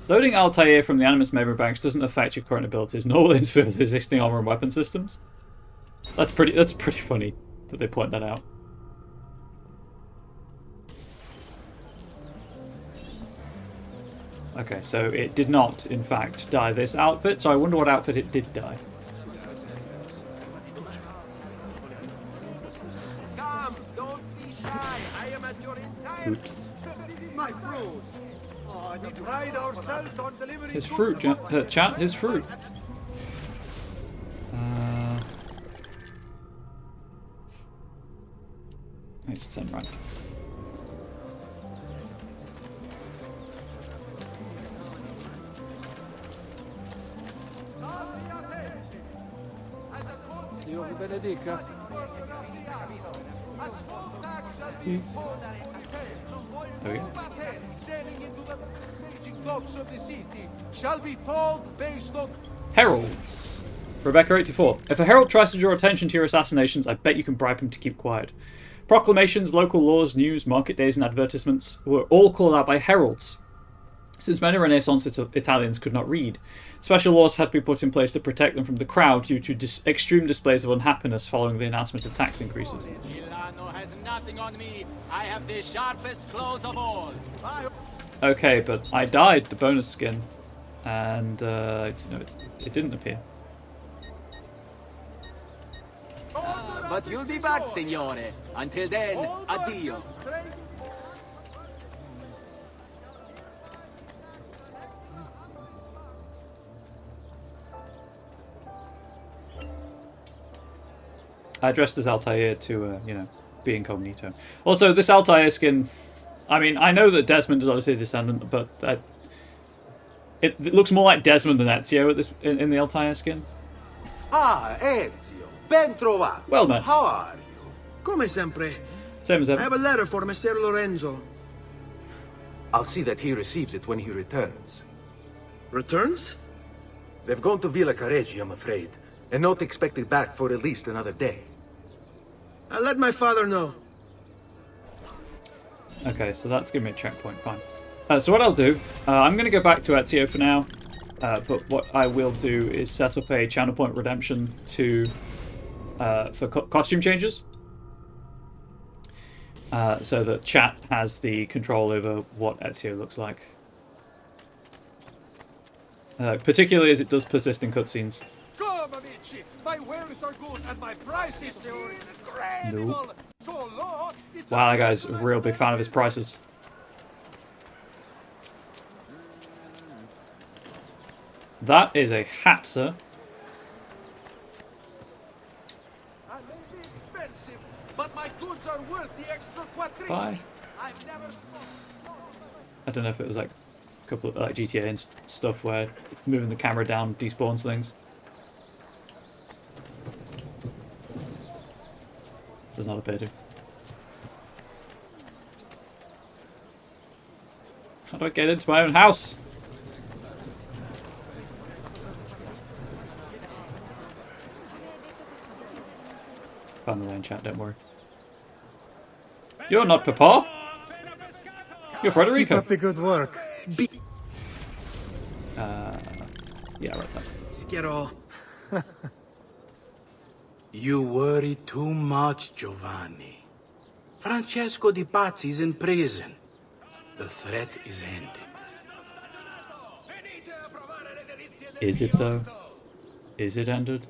Speaker 1: Loading Altair from the Animus memory banks doesn't affect your current abilities, nor will it interfere with existing armor and weapon systems. That's pretty funny that they point that out. Okay, so it did not, in fact, die this outfit, so I wonder what outfit it did die.
Speaker 6: Come, don't be shy. I am at your entire...
Speaker 1: Oops.
Speaker 11: My fruits. Oh, we pride ourselves on delivering
Speaker 1: His fruit, chat, his fruit. It's 10 right.
Speaker 12: Dio vi benedica.
Speaker 1: Peace. There we go.
Speaker 11: sailing into the raging docks of the city shall be told based on...
Speaker 1: Heralds. Rebecca84. If a herald tries to draw attention to your assassinations, I bet you can bribe him to keep quiet. Proclamations, local laws, news, market days, and advertisements were all called out by heralds. Since many Renaissance Italians could not read, special laws had to be put in place to protect them from the crowd due to extreme displays of unhappiness following the announcement of tax increases.
Speaker 16: Milano has nothing on me. I have the sharpest claws of all.
Speaker 1: Okay, but I died the bonus skin, and it didn't appear.
Speaker 16: But you'll be back, signore. Until then, addio.
Speaker 1: I dressed as Altair to, be incognito. Also, this Altair skin, I mean, I know that Desmond is obviously a descendant, but it looks more like Desmond than Ezio in the Altair skin.
Speaker 17: Ah, Ezio, ben trovato.
Speaker 1: Well met.
Speaker 17: How are you?
Speaker 6: Come sempre.
Speaker 1: Same as ever.
Speaker 6: I have a letter for Messer Lorenzo.
Speaker 17: I'll see that he receives it when he returns.
Speaker 6: Returns?
Speaker 17: They've gone to Villa Careggi, I'm afraid, and not expected back for at least another day.
Speaker 6: I'll let my father know.
Speaker 1: Okay, so that's giving me a checkpoint, fine. So what I'll do, I'm going to go back to Ezio for now, but what I will do is set up a channel point redemption for costume changes. So that chat has the control over what Ezio looks like. Particularly as it does persist in cutscenes.
Speaker 11: Come, amici. My wares are good and my prices incredible.
Speaker 1: Nope.
Speaker 11: So low, it's
Speaker 1: Wow, that guy's a real big fan of his prices. That is a hat, sir.
Speaker 11: I may be expensive, but my goods are worth the extra quadrille.
Speaker 1: Bye.
Speaker 11: I've never
Speaker 1: I don't know if it was like a couple of like GTA and stuff where moving the camera down despawns things. Does not appear to. How do I get into my own house? Found the way in chat, don't worry. You're not Papa. You're Frederico.
Speaker 9: Keep up the good work.
Speaker 1: Yeah, right there.
Speaker 6: Schiero.
Speaker 18: You worry too much, Giovanni. Francesco Di Pazzi's in prison. The threat is ended.
Speaker 1: Is it though? Is it ended?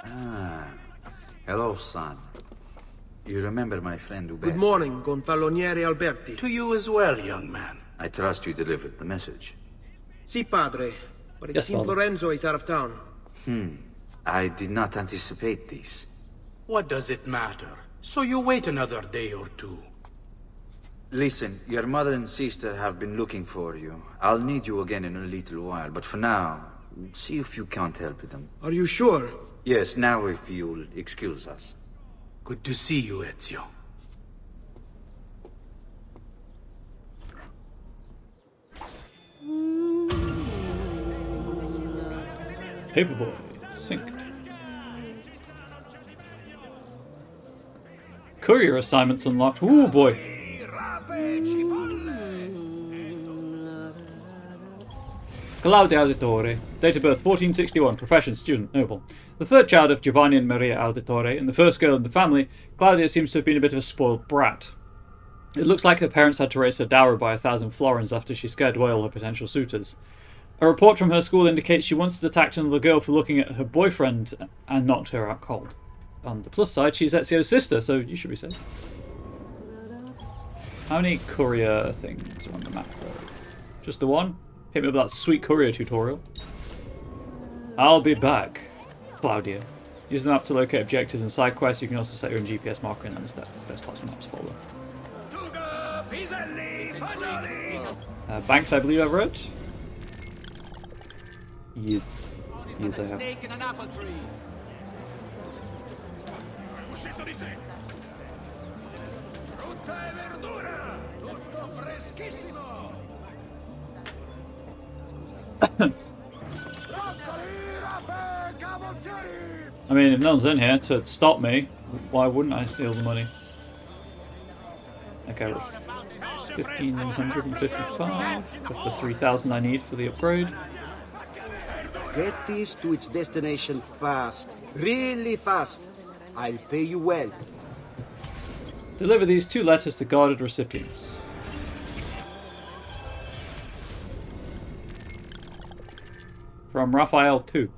Speaker 5: Ah, hello, son. You remember my friend Uberto?
Speaker 6: Good morning, Gonfaloniere Alberti.
Speaker 18: To you as well, young man.
Speaker 5: I trust you delivered the message.
Speaker 6: Si, padre. But it
Speaker 5: Yes,
Speaker 6: seems
Speaker 5: father.
Speaker 6: Lorenzo is out of town.
Speaker 5: I did not anticipate this.
Speaker 18: What does it matter? So you wait another day or two.
Speaker 5: Listen, your mother and sister have been looking for you. I'll need you again in a little while, but for now, see if you can't help them.
Speaker 6: Are you sure?
Speaker 5: Yes, now if you'll excuse us.
Speaker 18: Good to see you, Ezio.
Speaker 1: Paperboy, synced. Courier assignments unlocked. Ooh boy. Claudia Auditore. Date of birth 1461. Profession student, noble. The third child of Giovanni and Maria Auditore, and the first girl in the family, Claudia seems to have been a bit of a spoiled brat. It looks like her parents had to raise her dowry by 1,000 florins after she scared away all her potential suitors. A report from her school indicates she once attacked another girl for looking at her boyfriend and knocked her out cold. On the plus side, she's Ezio's sister, so you should be safe. How many courier things are on the map, though? Just the one? Hit me with that sweet courier tutorial. I'll be back, Claudia. Use the map to locate objectives and side quests. You can also set your own GPS marker in the best types of maps folder. Banks, I believe I've read. Yes. Yes, I have. I mean, if no one's in here to stop me, why wouldn't I steal the money? Okay, we're 1,555 with the 3,000 I need for the upgrade.
Speaker 19: Get this to its destination fast. Really fast. I'll pay you well.
Speaker 1: Deliver these 2 letters to guarded recipients. From Raphael 2.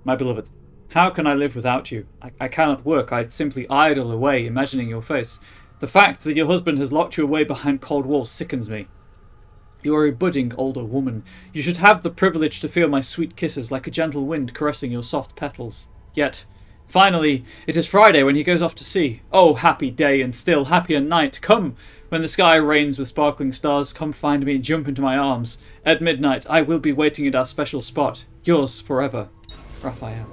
Speaker 1: My beloved, how can I live without you? I cannot work. I simply idle away, imagining your face. The fact that your husband has locked you away behind cold walls sickens me. You are a budding older woman. You should have the privilege to feel my sweet kisses like a gentle wind caressing your soft petals. Yet, finally, it is Friday when he goes off to sea. Oh, happy day and still happier night. Come, when the sky rains with sparkling stars, come find me and jump into my arms. At midnight, I will be waiting at our special spot. Yours forever, Raphael.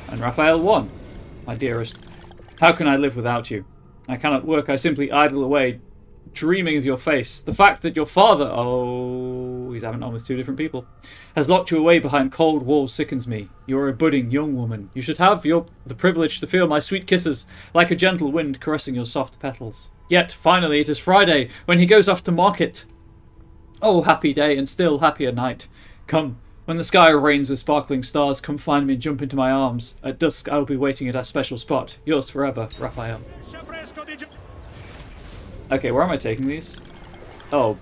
Speaker 1: And Raphael 1. My dearest, how can I live without you? I cannot work. I simply idle away, dreaming of your face. The fact that your father, oh, he's having it on with 2 different people, has locked you away behind cold walls sickens me. You are a budding young woman. You should have the privilege to feel my sweet kisses like a gentle wind caressing your soft petals. Yet, finally, it is Friday when he goes off to market. Oh, happy day and still happier night. Come, when the sky rains with sparkling stars, come find me and jump into my arms. At dusk, I will be waiting at our special spot. Yours forever, Raphael. Okay, where am I taking these? Oh.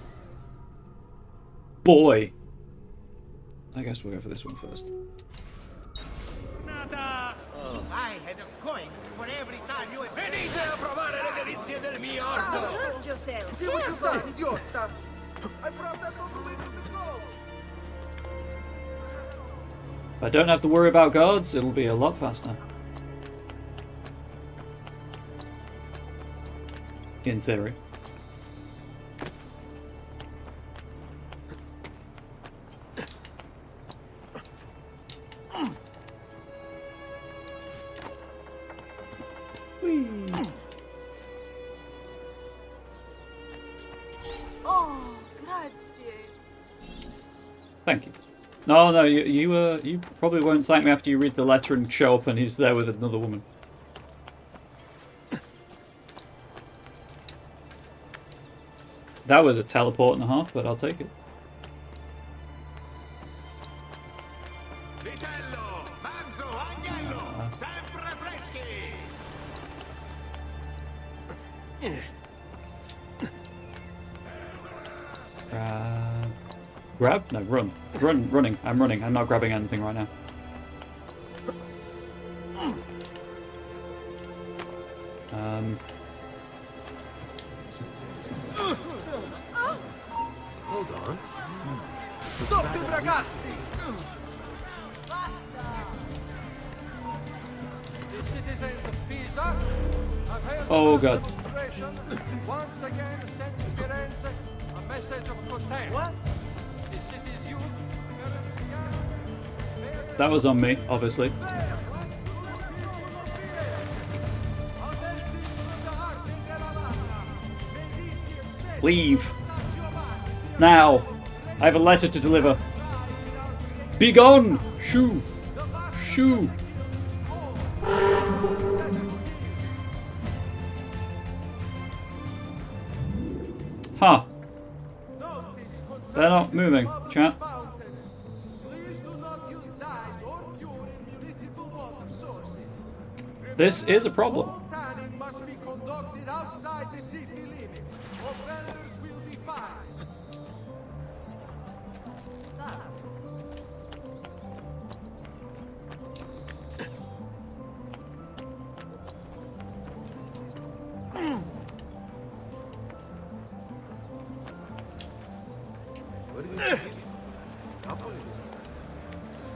Speaker 1: Boy. I guess we'll go for this one first.
Speaker 20: I had a coin for every time you... Venite a provare le delizie del mio orto!
Speaker 17: See what you've done, idiota! I brought that over to go!
Speaker 1: If I don't have to worry about guards, it'll be a lot faster. In theory. Whee.
Speaker 13: Oh, grazie.
Speaker 1: Thank you. No, you probably won't thank me after you read the letter and show up and he's there with another woman. That was a teleport and a half, but I'll take it. Grab? No, run. Running. I'm running. I'm not grabbing anything right now.
Speaker 17: Hold on. Stop it, ragazzi!
Speaker 12: The citizens of Pisa have heard
Speaker 1: Oh,
Speaker 12: the
Speaker 1: God.
Speaker 12: demonstration. Once again sent to Firenze a message of contempt. What? The city's youth.
Speaker 1: That was on me, obviously. Leave. Now. I have a letter to deliver. Be gone! Shoo! Shoo! Huh. They're not moving, chat. This is a problem.
Speaker 12: Must be conducted outside the city limits. Offenders will be fined.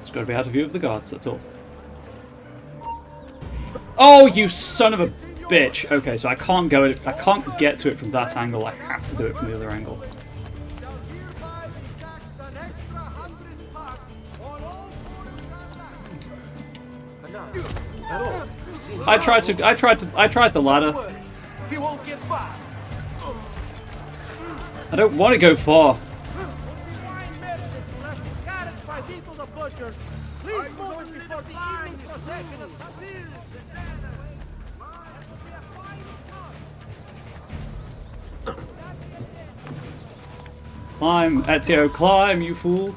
Speaker 1: It's got to be out of view of the guards, that's all. Oh, you son of a bitch! Okay, so I can't get to it from that angle. I have to do it from the other angle. I tried the ladder.
Speaker 12: He won't get far.
Speaker 1: I don't want to go far.
Speaker 12: Please move before the evening procession of
Speaker 1: Climb, Ezio, climb, you fool.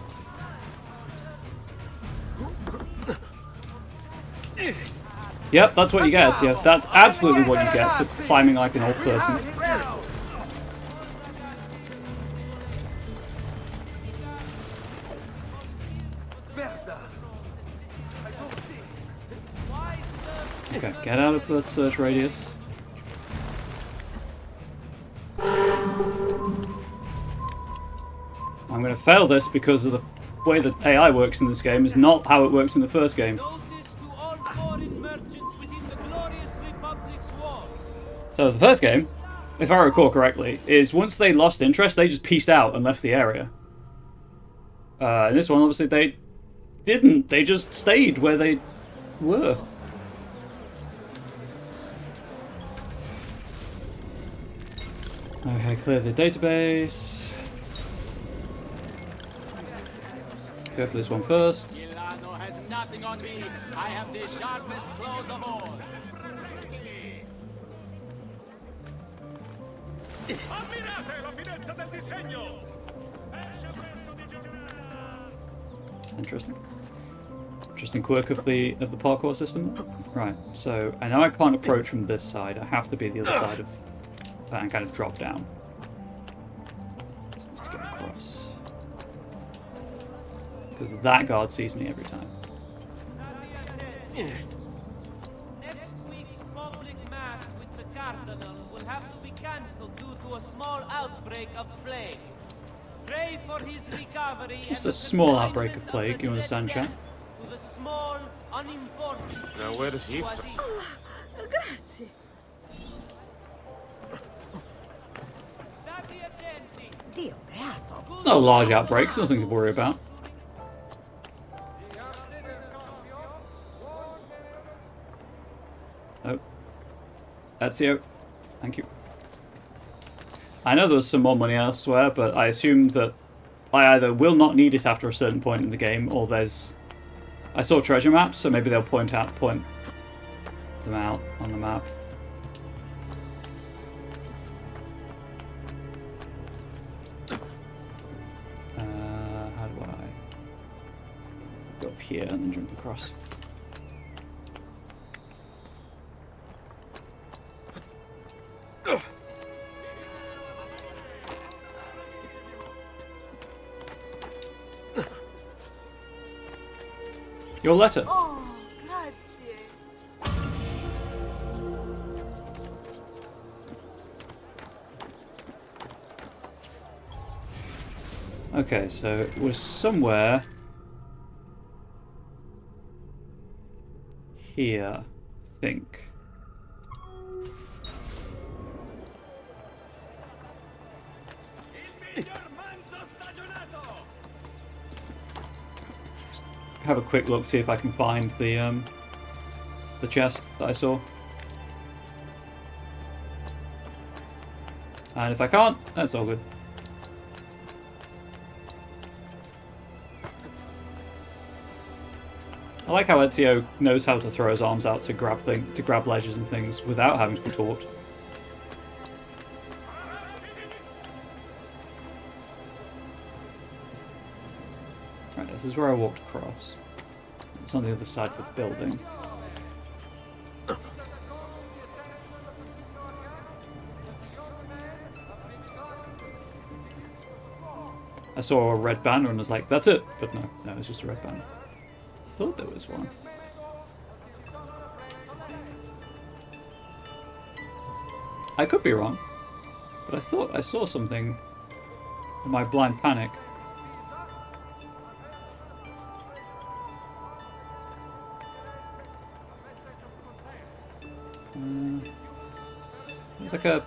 Speaker 1: Yep, that's what you get, Ezio. That's absolutely what you get for climbing like an old person. Okay, get out of that search radius. I'm going to fail this because of the way that AI works in this game is not how it works in the first game. So the first game, if I recall correctly, is once they lost interest, they just peaced out and left the area. In this one, obviously, they didn't. They just stayed where they were. Okay, clear the database. Go for this one first.
Speaker 16: Milano has nothing on me. I have the sharpest claws of all.
Speaker 1: Interesting. Interesting quirk of the parkour system. Right, so I know I can't approach from this side. I have to be the other side of that and kind of drop down. Just needs to get across. Because that guard sees me every time.
Speaker 21: Next week's public mass with the Cardinal will have to be cancelled due to a small outbreak of plague. Pray for his recovery.
Speaker 1: Just a small outbreak of plague, you understand, chat?
Speaker 21: To the small, unimportant.
Speaker 14: Now where is he?
Speaker 13: Grazie. Dio beato.
Speaker 1: It's not a large outbreak, it's nothing to worry about. Oh. Ezio. Thank you. I know there was some more money elsewhere, but I assume that I either will not need it after a certain point in the game, or there's... I saw treasure maps, so maybe they'll point them out on the map. How do I go up here and then jump across? Your letter.
Speaker 13: Oh, grazie.
Speaker 1: Okay, so it was somewhere here, I think. Have a quick look, see if I can find the chest that I saw. And if I can't, that's all good. I like how Ezio knows how to throw his arms out to grab ledges and things without having to be taught. this is where I walked across. It's on the other side of the building. I saw a red banner and was like, that's it! But no, it's just a red banner. I thought there was one. I could be wrong, but I thought I saw something in my blind panic. It's like a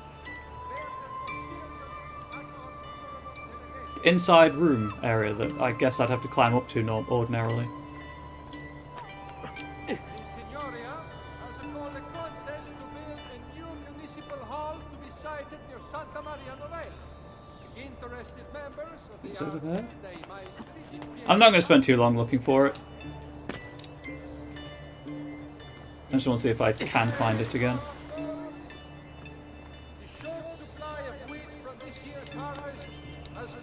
Speaker 1: inside room area that I guess I'd have to climb up to ordinarily. It's over there. I'm not going to spend too long looking for it. I just want to see if I can find it again.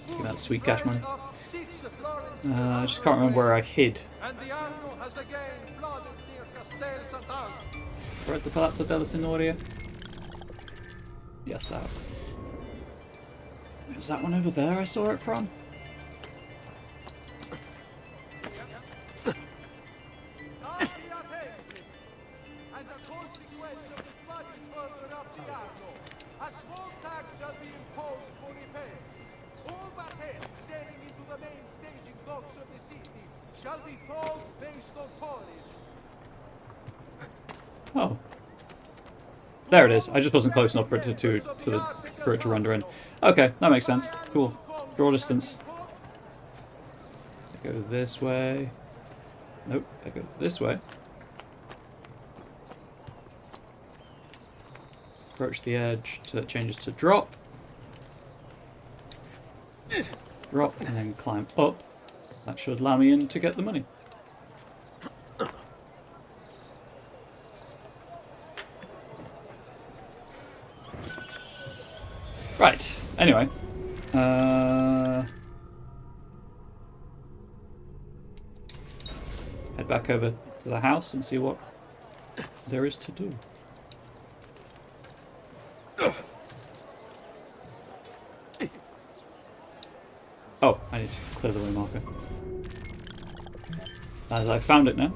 Speaker 1: Look at that sweet cash money. I just can't remember where I hid. We're at the Palazzo della Signoria. Yes, I have. Is that one over there I saw it from? Oh. There it is. I just wasn't close enough for it for it to render in. Okay, that makes sense. Cool. Draw distance. I go this way. Nope, I go this way. Approach the edge so it changes to drop. Drop and then climb up. That should allow me in to get the money. Right, anyway. Head back over to the house and see what there is to do. Oh, I need to clear the way marker. As I found it now.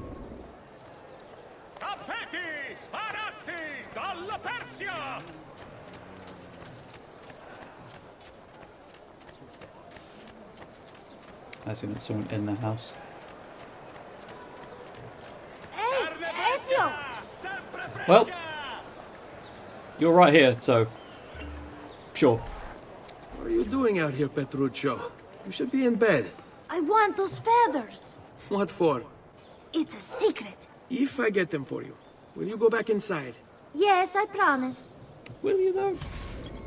Speaker 1: I assume there's someone in the house.
Speaker 4: Hey, Ezio!
Speaker 1: Well, you're right here, so sure.
Speaker 6: What are you doing out here, Petruccio? You should be in bed.
Speaker 4: I want those feathers.
Speaker 6: What for?
Speaker 4: It's a secret.
Speaker 6: If I get them for you, will you go back inside?
Speaker 4: Yes, I promise.
Speaker 1: Will you though?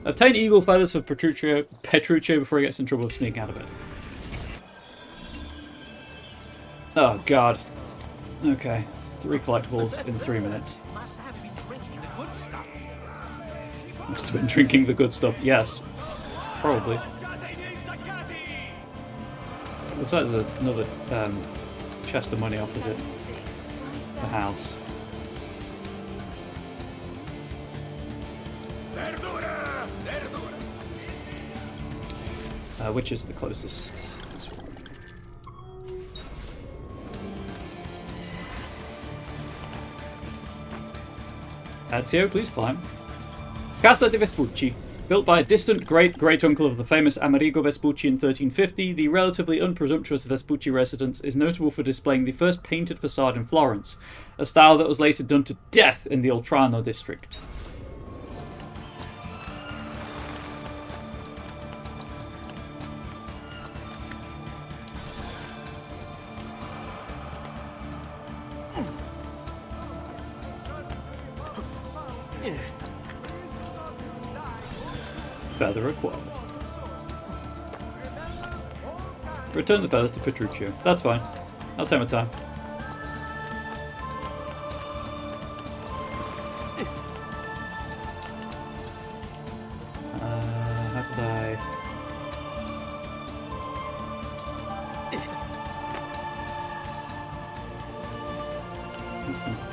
Speaker 1: Obtain eagle feathers for Petruccio before he gets in trouble with sneaking out of bed. Oh god. Okay. 3 collectibles in 3 minutes. Must have been drinking the good stuff. Yes. Probably. Looks like there's another chest of money opposite the house. Which is the closest? This one. Ezio, please climb. Casa de Vespucci. Built by a distant great-great-uncle of the famous Amerigo Vespucci in 1350, the relatively unpresumptuous Vespucci residence is notable for displaying the first painted facade in Florence, a style that was later done to death in the Oltrarno district. Feather acquired. Return the feathers to Petruccio. That's fine. I'll take my time. How did I...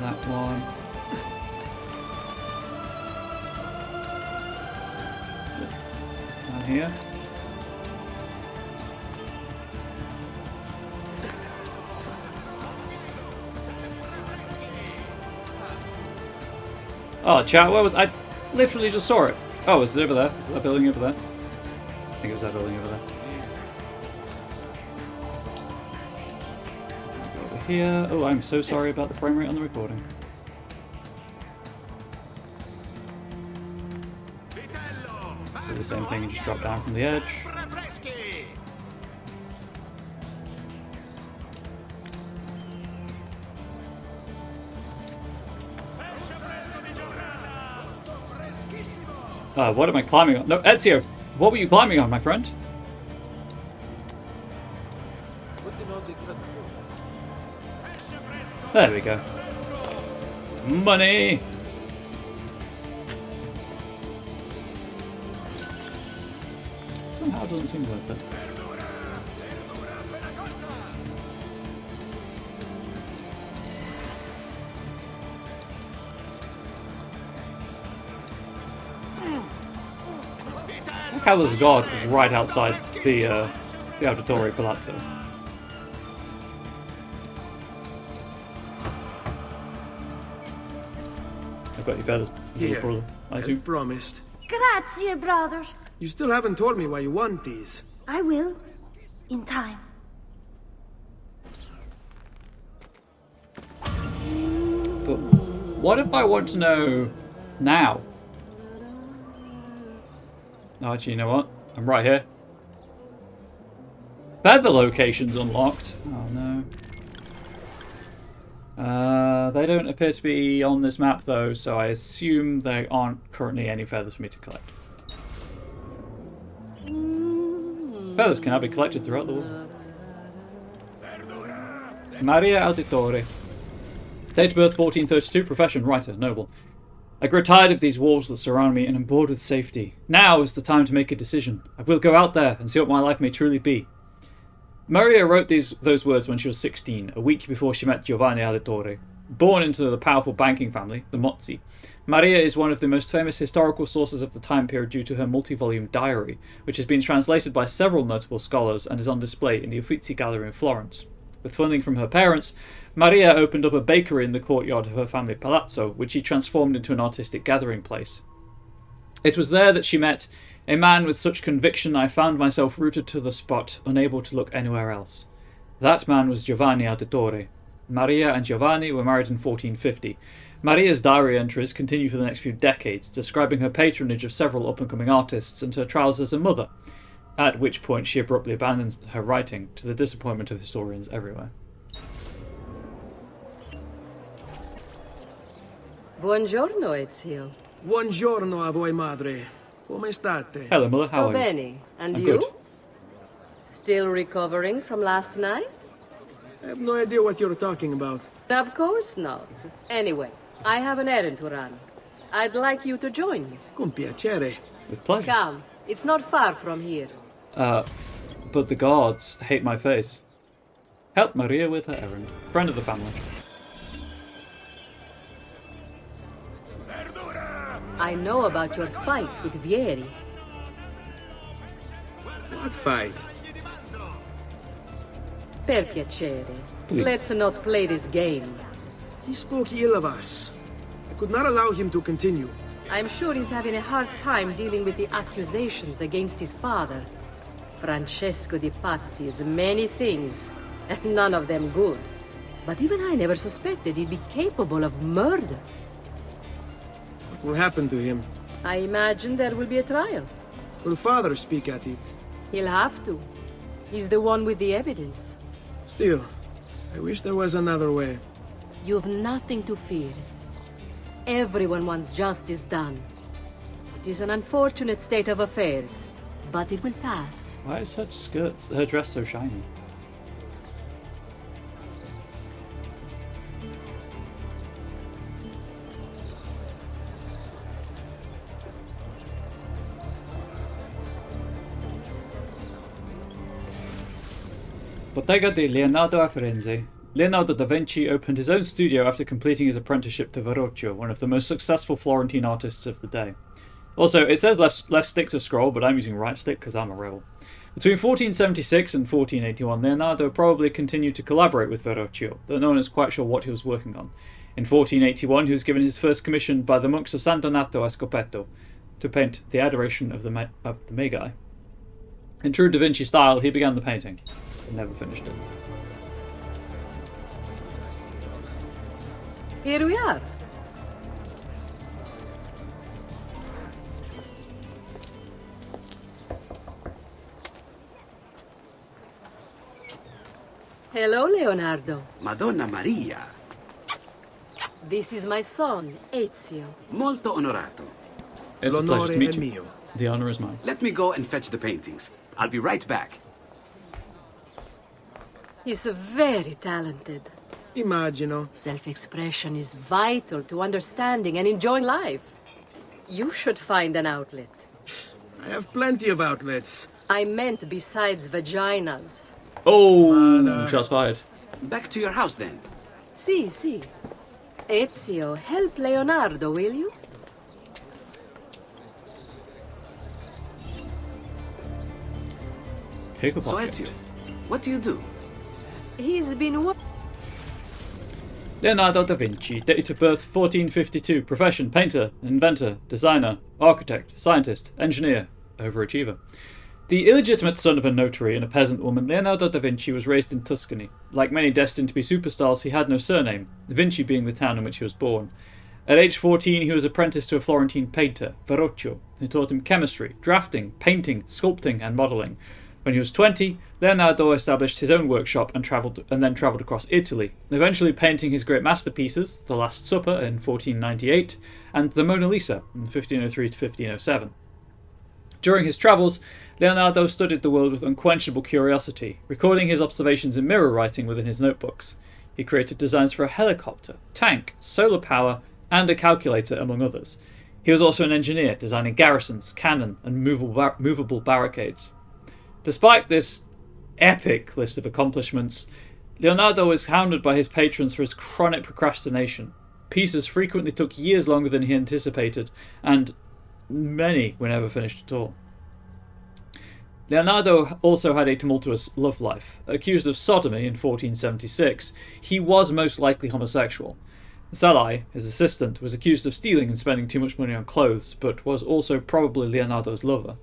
Speaker 1: That one. Down here. Oh, chat, where was I? Literally just saw it. Oh, is it over there? Is it that building over there? I think it was that building over there. Go over here. Oh, I'm so sorry about the frame rate on the recording. Do the same thing and just drop down from the edge. What am I climbing on? No, Ezio, what were you climbing on, my friend? There we go. Money! Somehow it doesn't seem worth it. Look how there's a guard right outside the Auditore Palazzo. I've got your feathers.
Speaker 6: Here,
Speaker 1: I
Speaker 6: as
Speaker 1: assume.
Speaker 6: promised.
Speaker 13: Grazie, brother.
Speaker 6: You still haven't told me why you want these.
Speaker 13: I will. In time.
Speaker 1: But what if I want to know now? Oh, actually, you know what? I'm right here. Feather location's unlocked. Oh no. They don't appear to be on this map though, so I assume there aren't currently any feathers for me to collect. Feathers can now be collected throughout the world. Maria Auditore. Date of birth 1432, profession writer, noble. I grow tired of these walls that surround me and am bored with safety. Now is the time to make a decision. I will go out there and see what my life may truly be. Maria wrote those words when she was 16, a week before she met Giovanni Auditore. Born into the powerful banking family, the Mozzi, Maria is one of the most famous historical sources of the time period due to her multi-volume diary, which has been translated by several notable scholars and is on display in the Uffizi Gallery in Florence. With funding from her parents, Maria opened up a bakery in the courtyard of her family palazzo, which she transformed into an artistic gathering place. It was there that she met a man with such conviction I found myself rooted to the spot, unable to look anywhere else. That man was Giovanni Auditore. Maria and Giovanni were married in 1450. Maria's diary entries continue for the next few decades, describing her patronage of several up-and-coming artists and her trials as a mother, at which point she abruptly abandons her writing, to the disappointment of historians everywhere.
Speaker 3: Buongiorno, Ezio.
Speaker 6: Buongiorno a voi, madre. Come state?
Speaker 1: Hello, mother. How
Speaker 3: Sto
Speaker 1: are you?
Speaker 3: bene. And
Speaker 1: I'm
Speaker 3: you?
Speaker 1: good.
Speaker 3: Still recovering from last night?
Speaker 6: I have no idea what you're talking about.
Speaker 3: Of course not. Anyway, I have an errand to run. I'd like you to join me.
Speaker 6: Con piacere.
Speaker 1: With pleasure.
Speaker 3: Come. It's not far from here.
Speaker 1: But the guards hate my face. Help Maria with her errand. Friend of the family.
Speaker 3: I know about your fight with Vieri.
Speaker 6: What fight?
Speaker 3: Per piacere.
Speaker 6: Please.
Speaker 3: Let's not play this game.
Speaker 6: He spoke ill of us. I could not allow him to continue.
Speaker 3: I'm sure he's having a hard time dealing with the accusations against his father. Francesco di Pazzi is many things, and none of them good. But even I never suspected he'd be capable of murder.
Speaker 6: What will happen to him?
Speaker 3: I imagine there will be a trial.
Speaker 6: Will father speak at it?
Speaker 3: He'll have to. He's the one with the evidence.
Speaker 6: Still, I wish there was another way.
Speaker 3: You've nothing to fear. Everyone wants justice done. It is an unfortunate state of affairs, but it will pass.
Speaker 1: Why is her dress so shiny? Bottega di Leonardo a Firenze. Leonardo da Vinci opened his own studio after completing his apprenticeship to Verrocchio, one of the most successful Florentine artists of the day. Also, it says left stick to scroll, but I'm using right stick because I'm a rebel. Between 1476 and 1481, Leonardo probably continued to collaborate with Verrocchio, though no one is quite sure what he was working on. In 1481, he was given his first commission by the monks of San Donato a Scopeto to paint the Adoration of the Magi. In true Da Vinci style, he began the painting, but never finished it.
Speaker 3: Here we are. Hello, Leonardo.
Speaker 10: Madonna Maria.
Speaker 3: This is my son, Ezio.
Speaker 10: Molto onorato.
Speaker 1: It's a pleasure to meet you. The honor is mine.
Speaker 10: Let me go and fetch the paintings. I'll be right back.
Speaker 3: He's very talented.
Speaker 6: Immagino.
Speaker 3: Self-expression is vital to understanding and enjoying life. You should find an outlet.
Speaker 6: I have plenty of outlets.
Speaker 3: I meant besides vaginas.
Speaker 1: Oh, shots fired.
Speaker 10: Back to your house then.
Speaker 3: Si. Ezio, help Leonardo, will you?
Speaker 1: Pick a
Speaker 10: So
Speaker 1: pocket.
Speaker 10: Ezio, what do you do?
Speaker 3: He's been
Speaker 1: Leonardo da Vinci, date of birth 1452, profession painter, inventor, designer, architect, scientist, engineer, overachiever. The illegitimate son of a notary and a peasant woman, Leonardo da Vinci was raised in Tuscany. Like many destined to be superstars, he had no surname, Vinci being the town in which he was born. At age 14, he was apprenticed to a Florentine painter, Verrocchio, who taught him chemistry, drafting, painting, sculpting, and modelling. When he was 20, Leonardo established his own workshop and then travelled across Italy, eventually painting his great masterpieces, The Last Supper in 1498 and the Mona Lisa in 1503 to 1507. During his travels, Leonardo studied the world with unquenchable curiosity, recording his observations in mirror writing within his notebooks. He created designs for a helicopter, tank, solar power, and a calculator, among others. He was also an engineer, designing garrisons, cannon, and movable barricades. Despite this epic list of accomplishments, Leonardo was hounded by his patrons for his chronic procrastination. Pieces frequently took years longer than he anticipated, and many were never finished at all. Leonardo also had a tumultuous love life. Accused of sodomy in 1476, he was most likely homosexual. Salai, his assistant, was accused of stealing and spending too much money on clothes, but was also probably Leonardo's lover.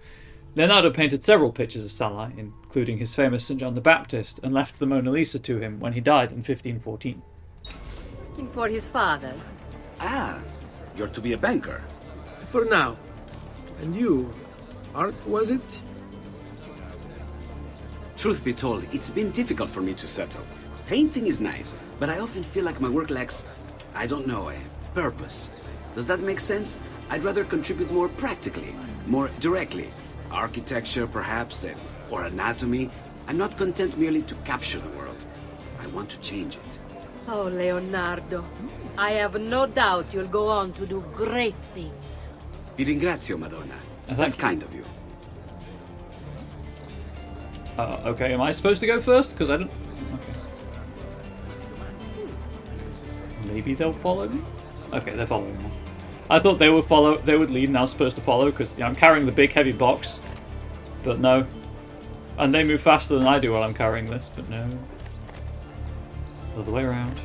Speaker 1: Leonardo painted several pictures of Salai, including his famous St. John the Baptist, and left the Mona Lisa to him when he died in 1514.
Speaker 3: looking for his father.
Speaker 10: Ah, you're to be a banker.
Speaker 6: For now. And you, Art, was it?
Speaker 10: Truth be told, it's been difficult for me to settle. Painting is nice, but I often feel like my work lacks, I don't know, a purpose. Does that make sense? I'd rather contribute more practically, more directly. Architecture, perhaps, or anatomy. I'm not content merely to capture the world. I want to change it.
Speaker 3: Oh, Leonardo. I have no doubt you'll go on to do great things.
Speaker 10: Vi ringrazio, Madonna. That's kind of you.
Speaker 1: Okay, am I supposed to go first? Because I don't... Okay. Maybe they'll follow me? Okay, they're following me. I thought they would follow. They would lead and I was supposed to follow because I'm carrying the big heavy box. But no. And they move faster than I do while I'm carrying this, but no. Other way around.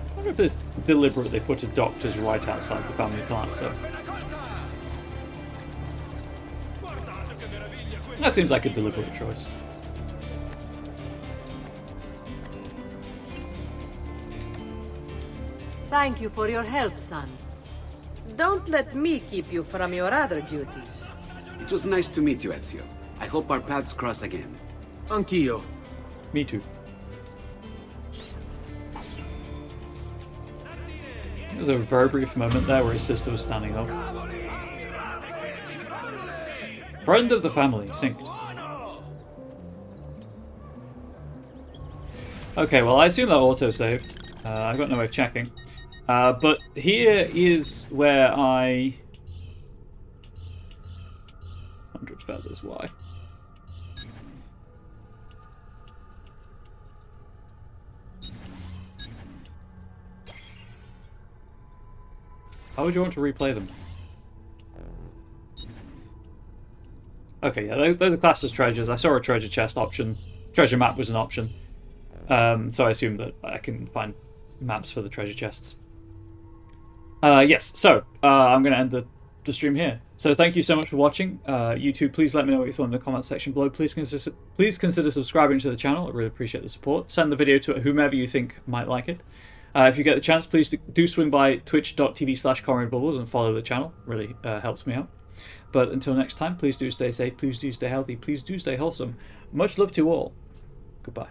Speaker 1: I wonder if it's deliberate they put a doctor's right outside the family palazzo. That seems like a deliberate choice.
Speaker 3: Thank you for your help, son. Don't let me keep you from your other duties.
Speaker 10: It was nice to meet you, Ezio. I hope our paths cross again.
Speaker 6: Anch'io.
Speaker 1: Me too. There was a very brief moment there where his sister was standing up. Friend of the family, synced. Okay, well I assume that auto-saved. I've got no way of checking. But here is where I... 100 feathers, why? How would you want to replay them? Okay, yeah, those are classed as treasures. I saw a treasure chest option. Treasure map was an option. So I assume that I can find maps for the treasure chests. Yes, so I'm going to end the stream here. So thank you so much for watching. YouTube, please let me know what you thought in the comment section below. Please consider subscribing to the channel. I really appreciate the support. Send the video to whomever you think might like it. If you get the chance, please do swing by twitch.tv/ConradBubbles and follow the channel. Really helps me out. But until next time, please do stay safe, please do stay healthy, please do stay wholesome. Much love to all. Goodbye.